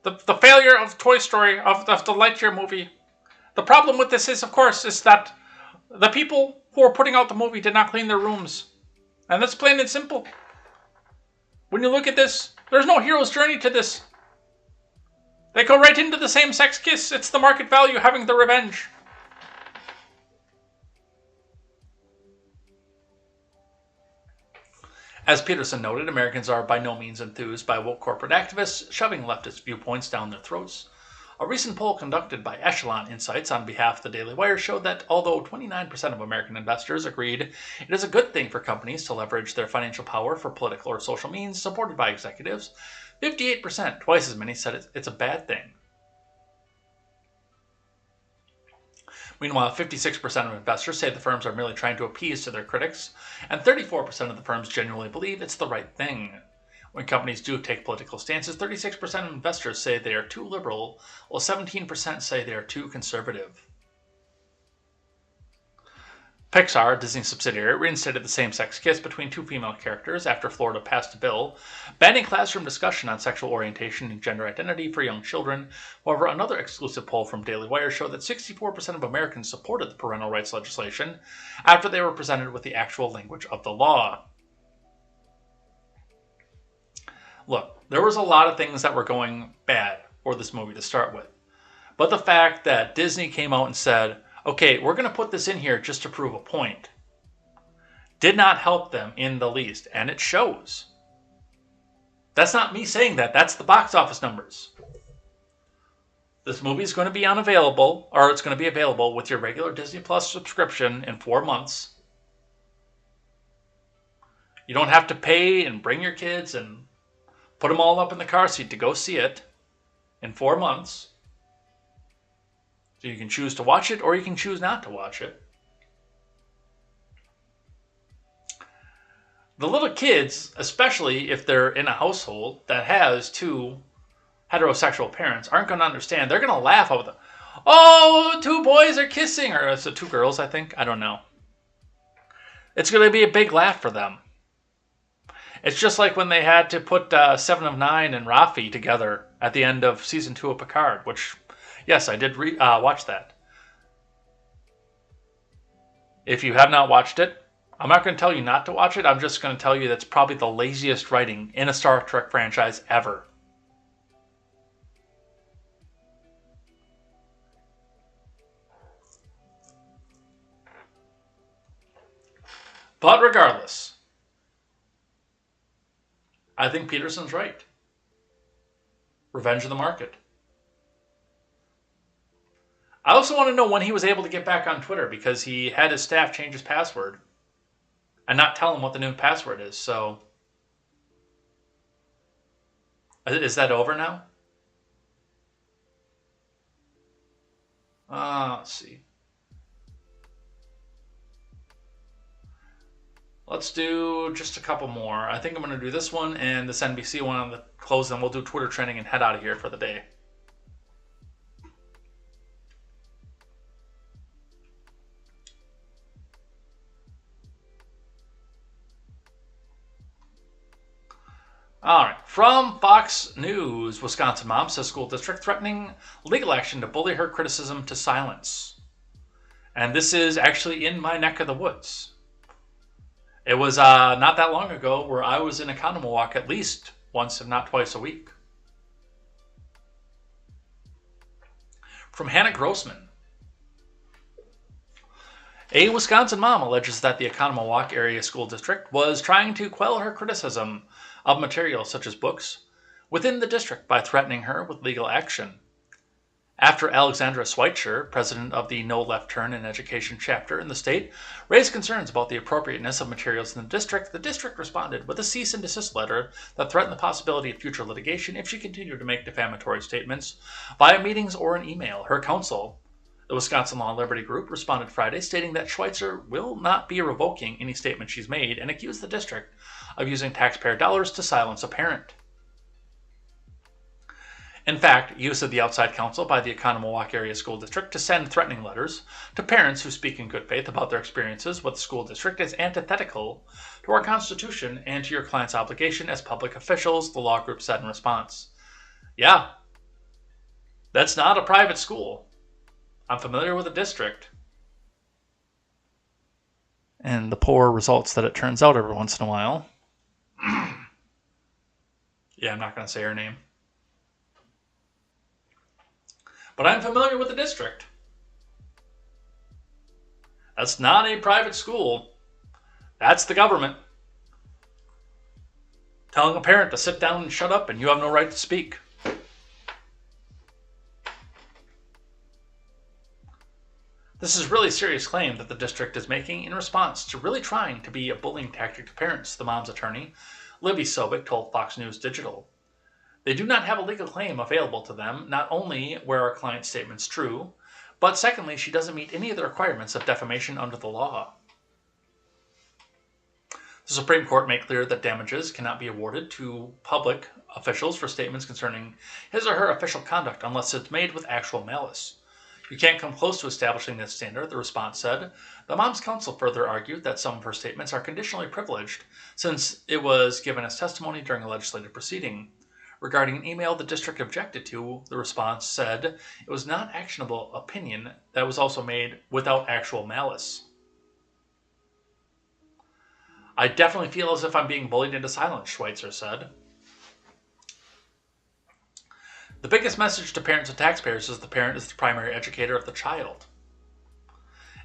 The failure of Toy Story, of the Lightyear movie. The problem with this is, of course, is that the people who are putting out the movie did not clean their rooms. And that's plain and simple. When you look at this, there's no hero's journey to this. They go right into the same-sex kiss. It's the market value having the revenge. As Peterson noted, Americans are by no means enthused by woke corporate activists shoving leftist viewpoints down their throats. A recent poll conducted by Echelon Insights on behalf of the Daily Wire showed that although 29% of American investors agreed it is a good thing for companies to leverage their financial power for political or social means supported by executives, 58%, twice as many, said it's a bad thing. Meanwhile, 56% of investors say the firms are merely trying to appease to their critics, and 34% of the firms genuinely believe it's the right thing. When companies do take political stances, 36% of investors say they are too liberal, while 17% say they are too conservative. Pixar, Disney's subsidiary, reinstated the same-sex kiss between 2 female characters after Florida passed a bill banning classroom discussion on sexual orientation and gender identity for young children. However, another exclusive poll from Daily Wire showed that 64% of Americans supported the parental rights legislation after they were presented with the actual language of the law. Look, there was a lot of things that were going bad for this movie to start with. But the fact that Disney came out and said, okay, we're going to put this in here just to prove a point, did not help them in the least, and it shows. That's not me saying that. That's the box office numbers. This movie is going to be unavailable, or it's going to be available with your regular Disney Plus subscription in 4 months. You don't have to pay and bring your kids and put them all up in the car seat to go see it in 4 months. So you can choose to watch it or you can choose not to watch it. The little kids, especially if they're in a household that has 2 heterosexual parents, aren't going to understand. They're going to laugh over the, oh, 2 boys are kissing, or is it 2 girls, I think? I don't know. It's going to be a big laugh for them. It's just like when they had to put 7 of 9 and Rafi together at the end of season 2 of Picard, which, yes, I did watch that. If you have not watched it, I'm not going to tell you not to watch it. I'm just going to tell you that's probably the laziest writing in a Star Trek franchise ever. But regardless, I think Peterson's right. Revenge of the Market. I also want to know when he was able to get back on Twitter, because he had his staff change his password and not tell him what the new password is. So, is that over now? Let's see. Let's do just a couple more. I think I'm going to do this one and this NBC one on the close, and we'll do Twitter trending and head out of here for the day. All right. From Fox News, Wisconsin mom says school district threatening legal action to bully her criticism to silence. And this is actually in my neck of the woods. It was not that long ago where I was in Economowalk at least once, if not twice a week. From Hannah Grossman. A Wisconsin mom alleges that the Economowalk area school district was trying to quell her criticism of materials such as books within the district by threatening her with legal action. After Alexandra Schweitzer, president of the No Left Turn in Education chapter in the state, raised concerns about the appropriateness of materials in the district responded with a cease and desist letter that threatened the possibility of future litigation if she continued to make defamatory statements via meetings or an email. Her counsel, the Wisconsin Law and Liberty Group, responded Friday, stating that Schweitzer will not be revoking any statement she's made and accused the district of using taxpayer dollars to silence a parent. In fact, use of the outside counsel by the Economowalk Area School District to send threatening letters to parents who speak in good faith about their experiences with the school district is antithetical to our Constitution and to your client's obligation as public officials, the law group said in response. Yeah, that's not a private school. I'm familiar with the district. And the poor results that it turns out every once in a while. Yeah, I'm not going to say her name. But I'm familiar with the district. That's not a private school. That's the government telling a parent to sit down and shut up and you have no right to speak. This is a really serious claim that the district is making in response to really trying to be a bullying tactic to parents, the mom's attorney, Libby Sobek, told Fox News Digital. They do not have a legal claim available to them, not only were our client's statements true, but secondly, she doesn't meet any of the requirements of defamation under the law. The Supreme Court made clear that damages cannot be awarded to public officials for statements concerning his or her official conduct unless it's made with actual malice. You can't come close to establishing this standard, the response said. The mom's counsel further argued that some of her statements are conditionally privileged since it was given as testimony during a legislative proceeding. Regarding an email the district objected to, the response said it was not actionable opinion that was also made without actual malice. I definitely feel as if I'm being bullied into silence, Schweitzer said. The biggest message to parents and taxpayers is the parent is the primary educator of the child.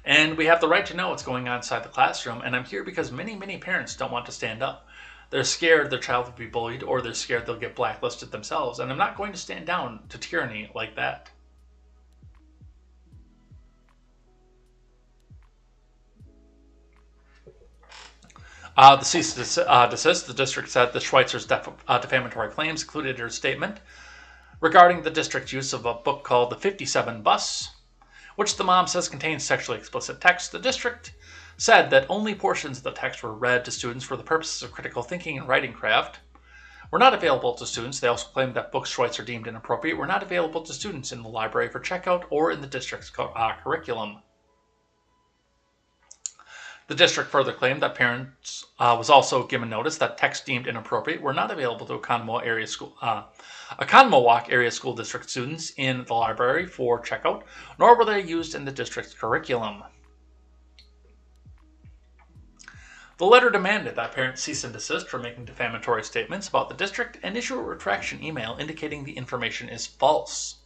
And we have the right to know what's going on inside the classroom, and I'm here because many, many parents don't want to stand up. They're scared their child will be bullied, or they're scared they'll get blacklisted themselves, and I'm not going to stand down to tyranny like that. The cease and desist, the district said the Schweitzer's defamatory claims included her statement regarding the district's use of a book called The 57 Bus, which the mom says contains sexually explicit text. The district said that only portions of the text were read to students for the purposes of critical thinking and writing craft were not available to students. They also claimed that books Schweitzer deemed inappropriate were not available to students in the library for checkout or in the district's curriculum. The district further claimed that parents was also given notice that texts deemed inappropriate were not available to Oconomowoc area school district students in the library for checkout, nor were they used in the district's curriculum. The letter demanded that parents cease and desist from making defamatory statements about the district and issue a retraction email indicating the information is false.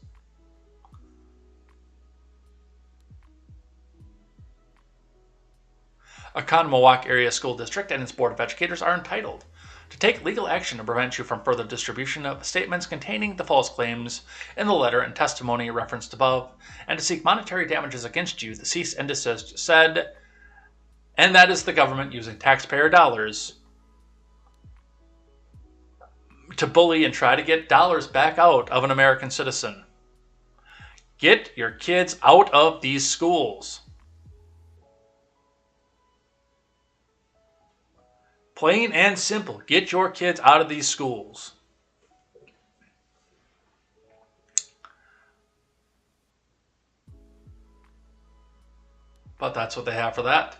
Oconomowoc Area School District and its Board of Educators are entitled to take legal action to prevent you from further distribution of statements containing the false claims in the letter and testimony referenced above, and to seek monetary damages against you, the cease and desist said, and that is the government using taxpayer dollars to bully and try to get dollars back out of an American citizen. Get your kids out of these schools. Plain and simple, get your kids out of these schools. But that's what they have for that.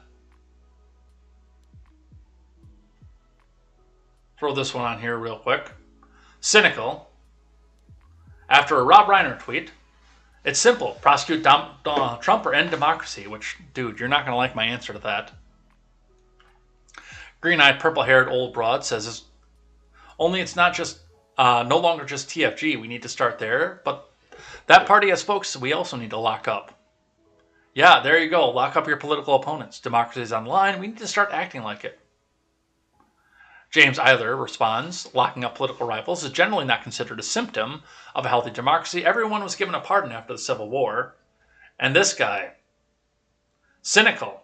Throw this one on here real quick. Cynical. After a Rob Reiner tweet, it's simple. Prosecute Donald Trump or end democracy, which, dude, you're not going to like my answer to that. Green-eyed, purple-haired old broad says, only it's not just, no longer just TFG. We need to start there. But that party has folks we also need to lock up. Yeah, there you go. Lock up your political opponents. Democracy is online. We need to start acting like it. James Eiler responds, locking up political rivals is generally not considered a symptom of a healthy democracy. Everyone was given a pardon after the Civil War. And this guy, cynical.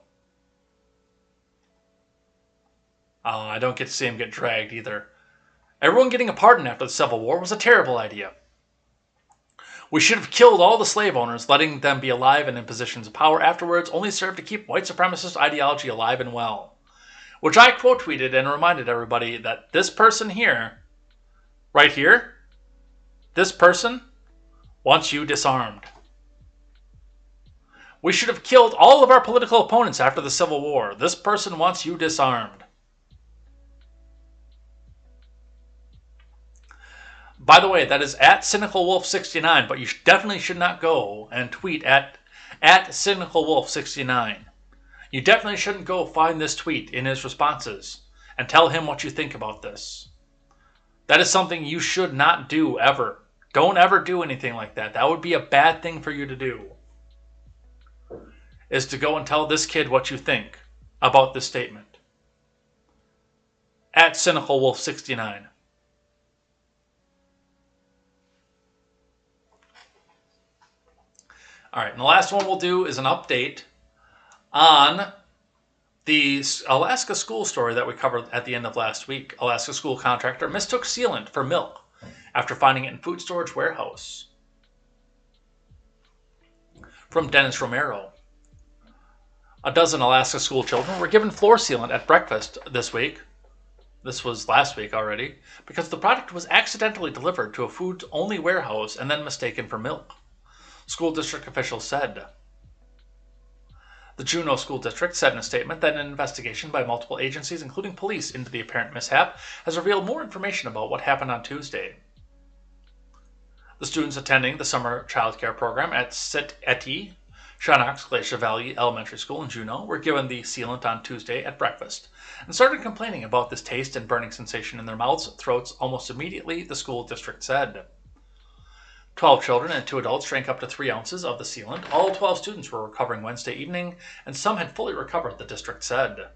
I don't get to see him get dragged either. Everyone getting a pardon after the Civil War was a terrible idea. We should have killed all the slave owners. Letting them be alive and in positions of power afterwards only served to keep white supremacist ideology alive and well. Which I quote tweeted and reminded everybody that this person here, right here, this person wants you disarmed. We should have killed all of our political opponents after the Civil War. This person wants you disarmed. By the way, that is at CynicalWolf69, but you definitely should not go and tweet at CynicalWolf69. You definitely shouldn't go find this tweet in his responses and tell him what you think about this. That is something you should not do ever. Don't ever do anything like that. That would be a bad thing for you to do. Is to go and tell this kid what you think about this statement. At CynicalWolf69. All right, and the last one we'll do is an update on the Alaska school story that we covered at the end of last week. Alaska school contractor mistook sealant for milk after finding it in food storage warehouse. From Dennis Romero. A dozen Alaska school children were given floor sealant at breakfast this week. This was last week already, because the product was accidentally delivered to a foods-only warehouse and then mistaken for milk. School district officials said. The Juneau School District said in a statement that an investigation by multiple agencies, including police, into the apparent mishap has revealed more information about what happened on Tuesday. The students attending the summer child care program at Sit-Eti, Shanox Glacier Valley Elementary School in Juneau, were given the sealant on Tuesday at breakfast and started complaining about this taste and burning sensation in their mouths and throats almost immediately, the school district said. 12 children and 2 adults drank up to 3 ounces of the sealant. All 12 students were recovering Wednesday evening, and some had fully recovered, the district said.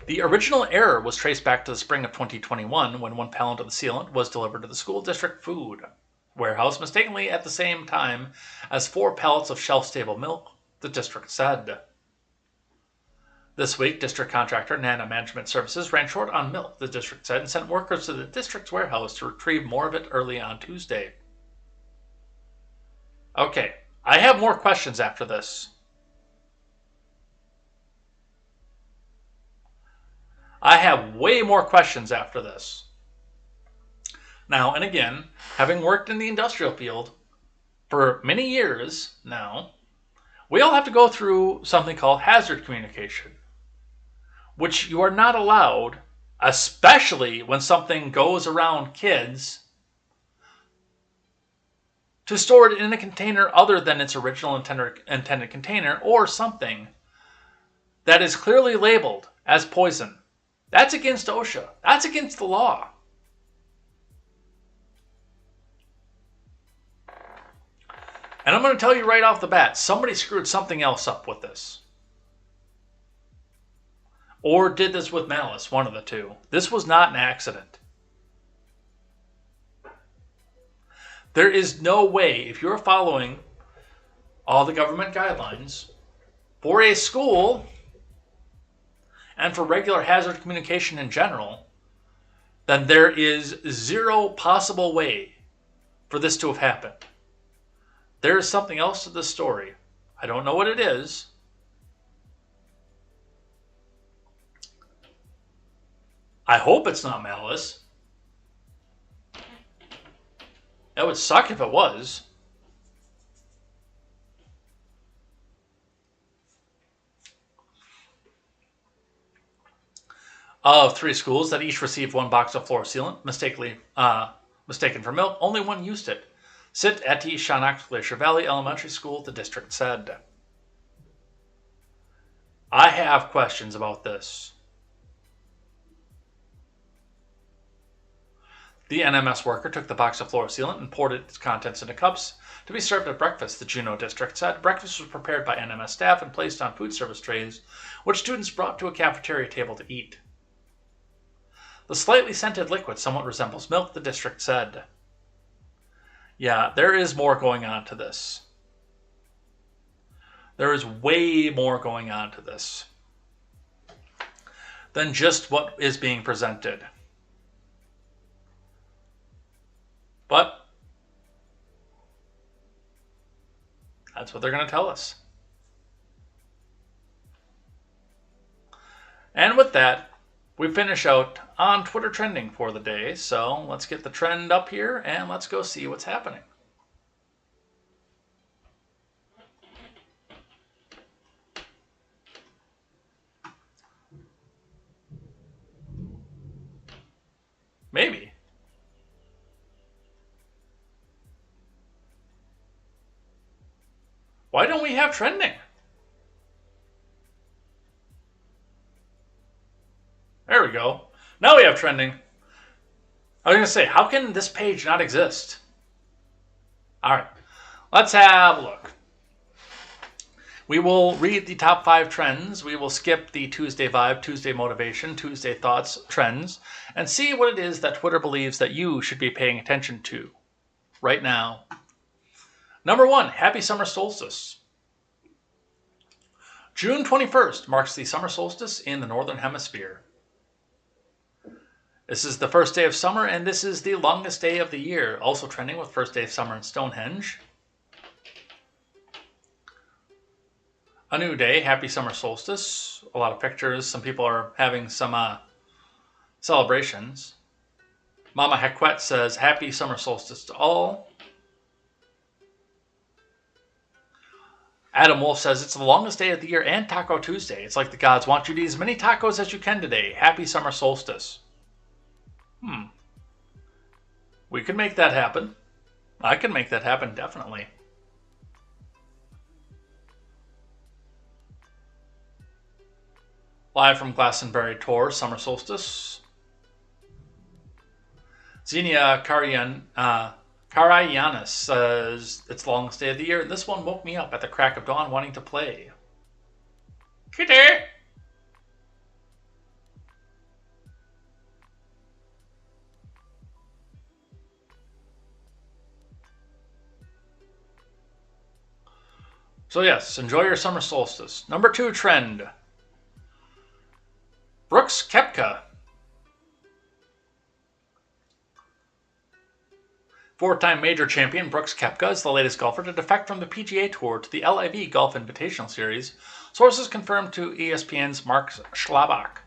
The original error was traced back to the spring of 2021 when 1 pound of the sealant was delivered to the school district food warehouse mistakenly at the same time as 4 pallets of shelf-stable milk, the district said. This week, district contractor Nana Management Services ran short on milk, the district said, and sent workers to the district's warehouse to retrieve more of it early on Tuesday. Okay, I have more questions after this. I have way more questions after this. Now, and again, having worked in the industrial field for many years now, we all have to go through something called hazard communication, which you are not allowed, especially when something goes around kids, to store it in a container other than its original intended container, or something that is clearly labeled as poison. That's against OSHA. That's against the law. And I'm going to tell you right off the bat, somebody screwed something else up with this. Or did this with malice, one of the two. This was not an accident. There is no way, if you're following all the government guidelines for a school and for regular hazard communication in general, then there is zero possible way for this to have happened. There is something else to this story. I don't know what it is. I hope it's not malice. That would suck if it was. Of 3 schools that each received 1 box of floor sealant, mistaken for milk, only one used it. Sit at the Shawanock Glacier Valley Elementary School, the district said. I have questions about this. The NMS worker took the box of floor sealant and poured its contents into cups to be served at breakfast, the Juneau district said. Breakfast was prepared by NMS staff and placed on food service trays, which students brought to a cafeteria table to eat. The slightly scented liquid somewhat resembles milk, the district said. Yeah, there is more going on to this. There is way more going on to this than just what is being presented. But that's what they're going to tell us. And with that, we finish out on Twitter trending for the day. So let's get the trend up here and let's go see what's happening. Maybe. Why don't we have trending? There we go. Now we have trending. I was going to say, how can this page not exist? All right, let's have a look. We will read the top 5 trends. We will skip the Tuesday vibe, Tuesday motivation, Tuesday thoughts trends, and see what it is that Twitter believes that you should be paying attention to right now. Number 1, happy summer solstice. June 21st marks the summer solstice in the Northern Hemisphere. This is the first day of summer, and this is the longest day of the year. Also trending with first day of summer in Stonehenge. A new day, happy summer solstice. A lot of pictures. Some people are having some celebrations. Mama Hequette says, happy summer solstice to all. Adam Wolf says, it's the longest day of the year and Taco Tuesday. It's like the gods want you to eat as many tacos as you can today. Happy summer solstice. We can make that happen. I can make that happen, definitely. Live from Glastonbury Tour, summer solstice. Xenia Karayanis says, it's the longest day of the year, and this one woke me up at the crack of dawn wanting to play. Kitty! So yes, enjoy your summer solstice. Number 2 trend. Brooks Koepka. Four-time major champion Brooks Koepka is the latest golfer to defect from the PGA Tour to the LIV Golf Invitational Series, sources confirmed to ESPN's Mark Schlabach.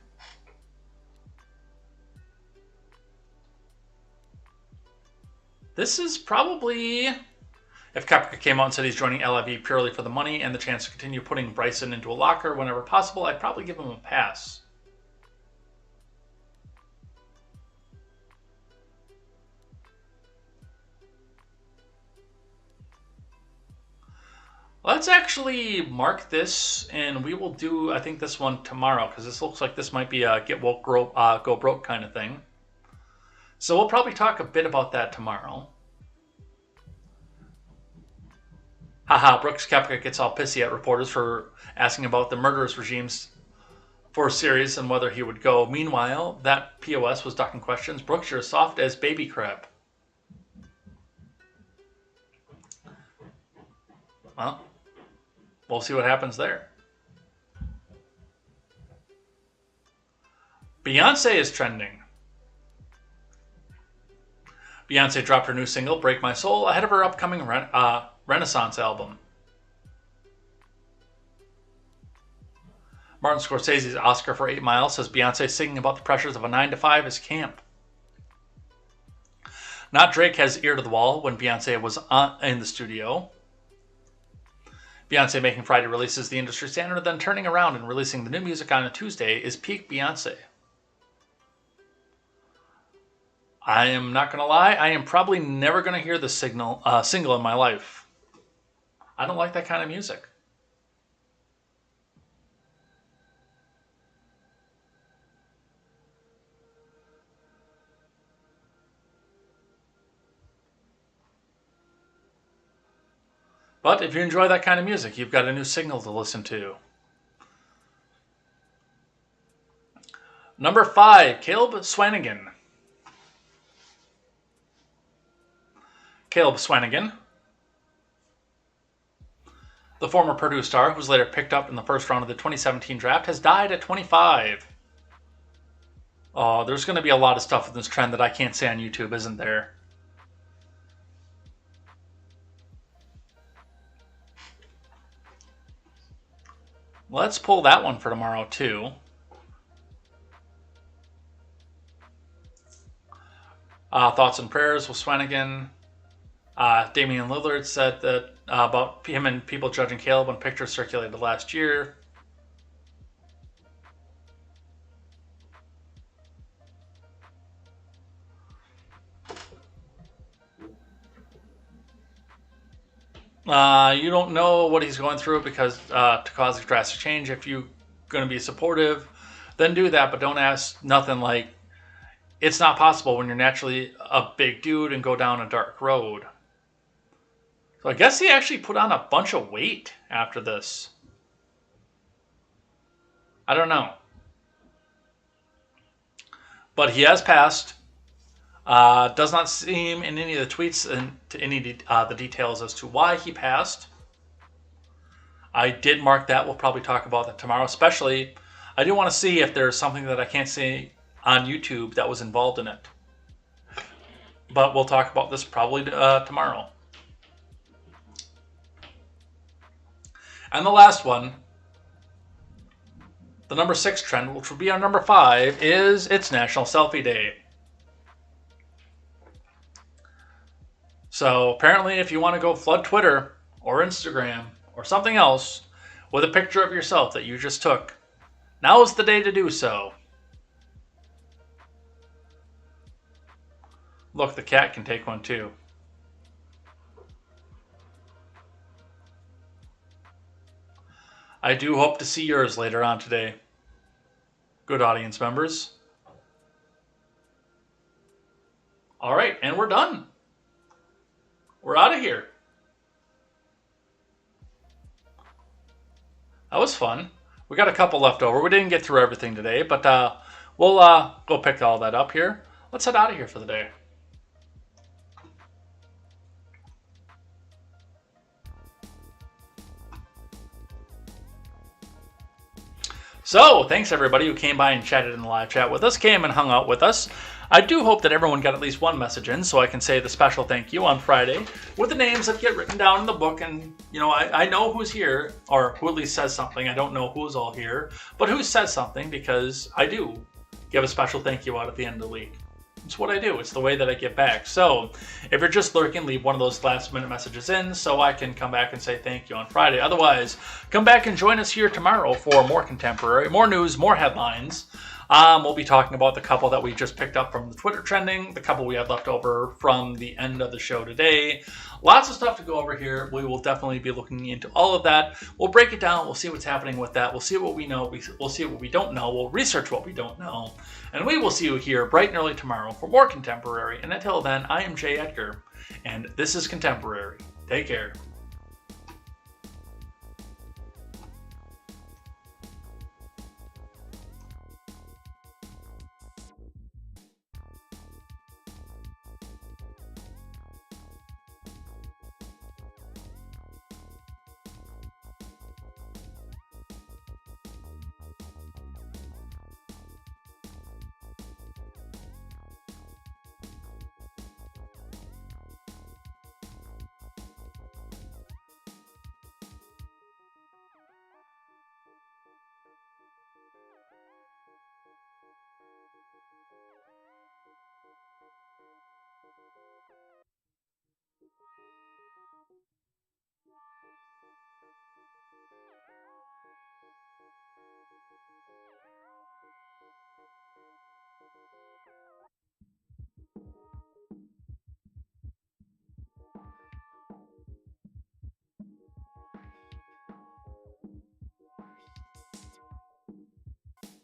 This is probably... If Koepka came out and said he's joining LIV purely for the money and the chance to continue putting Bryson into a locker whenever possible, I'd probably give him a pass. Let's actually mark this, and we will do, I think, this one tomorrow, because this looks like this might be a get woke, go broke kind of thing. So we'll probably talk a bit about that tomorrow. Haha, Brooks Koepka gets all pissy at reporters for asking about the murderous regimes for a series and whether he would go. Meanwhile, that POS was ducking questions. Brooks, you're soft as baby crab. Well, we'll see what happens there. Beyonce is trending. Beyonce dropped her new single, Break My Soul, ahead of her upcoming Renaissance album. Martin Scorsese's Oscar for 8 Mile says Beyonce singing about the pressures of a 9-to-5 is camp. Not Drake has ear to the wall when Beyonce was in the studio. Beyonce making Friday releases the industry standard, then turning around and releasing the new music on a Tuesday is peak Beyonce. I am not going to lie, I am probably never going to hear this single in my life. I don't like that kind of music. But if you enjoy that kind of music, you've got a new signal to listen to. Number 5, Caleb Swanigan. Caleb Swanigan, the former Purdue star who was later picked up in the first round of the 2017 draft, has died at 25. Oh, there's going to be a lot of stuff in this trend that I can't say on YouTube, isn't there? Let's pull that one for tomorrow, too. Thoughts and prayers with Swanigan. Damian Lillard said that about him and people judging Caleb when pictures circulated last year. You don't know what he's going through because to cause a drastic change, if you're going to be supportive, then do that, but don't ask nothing like, it's not possible when you're naturally a big dude and go down a dark road. So I guess he actually put on a bunch of weight after this. I don't know. But he has passed. Does not seem in any of the tweets and to any the details as to why he passed. I did mark that. We'll probably talk about that tomorrow. Especially, I do want to see if there's something that I can't see on YouTube that was involved in it. But we'll talk about this probably tomorrow. And the last one, the number 6 trend, which will be our number 5, is it's National Selfie Day. So apparently if you want to go flood Twitter or Instagram or something else with a picture of yourself that you just took, now is the day to do so. Look, the cat can take one too. I do hope to see yours later on today. Good audience members. All right, and we're done. We're out of here. That was fun. We got a couple left over. We didn't get through everything today, but we'll go pick all that up here. Let's head out of here for the day. So, thanks everybody who came by and chatted in the live chat with us, came and hung out with us. I do hope that everyone got at least one message in, so I can say the special thank you on Friday with the names that get written down in the book. And, you know, I know who's here, or who at least says something. I don't know who's all here, but who says something, because I do give a special thank you out at the end of the week. It's what I do. It's the way that I get back. So if you're just lurking, leave one of those last minute messages in so I can come back and say thank you on Friday. Otherwise, come back and join us here tomorrow for more contemporary, more news, more headlines. We'll be talking about the couple that we just picked up from the Twitter trending, the couple we had left over from the end of the show today. Lots of stuff to go over here. We will definitely be looking into all of that. We'll break it down. We'll see what's happening with that. We'll see what we know. We'll see what we don't know. We'll research what we don't know. And we will see you here bright and early tomorrow for more contemporary. And until then, I am Jay Edgar, and this is Contemporary. Take care.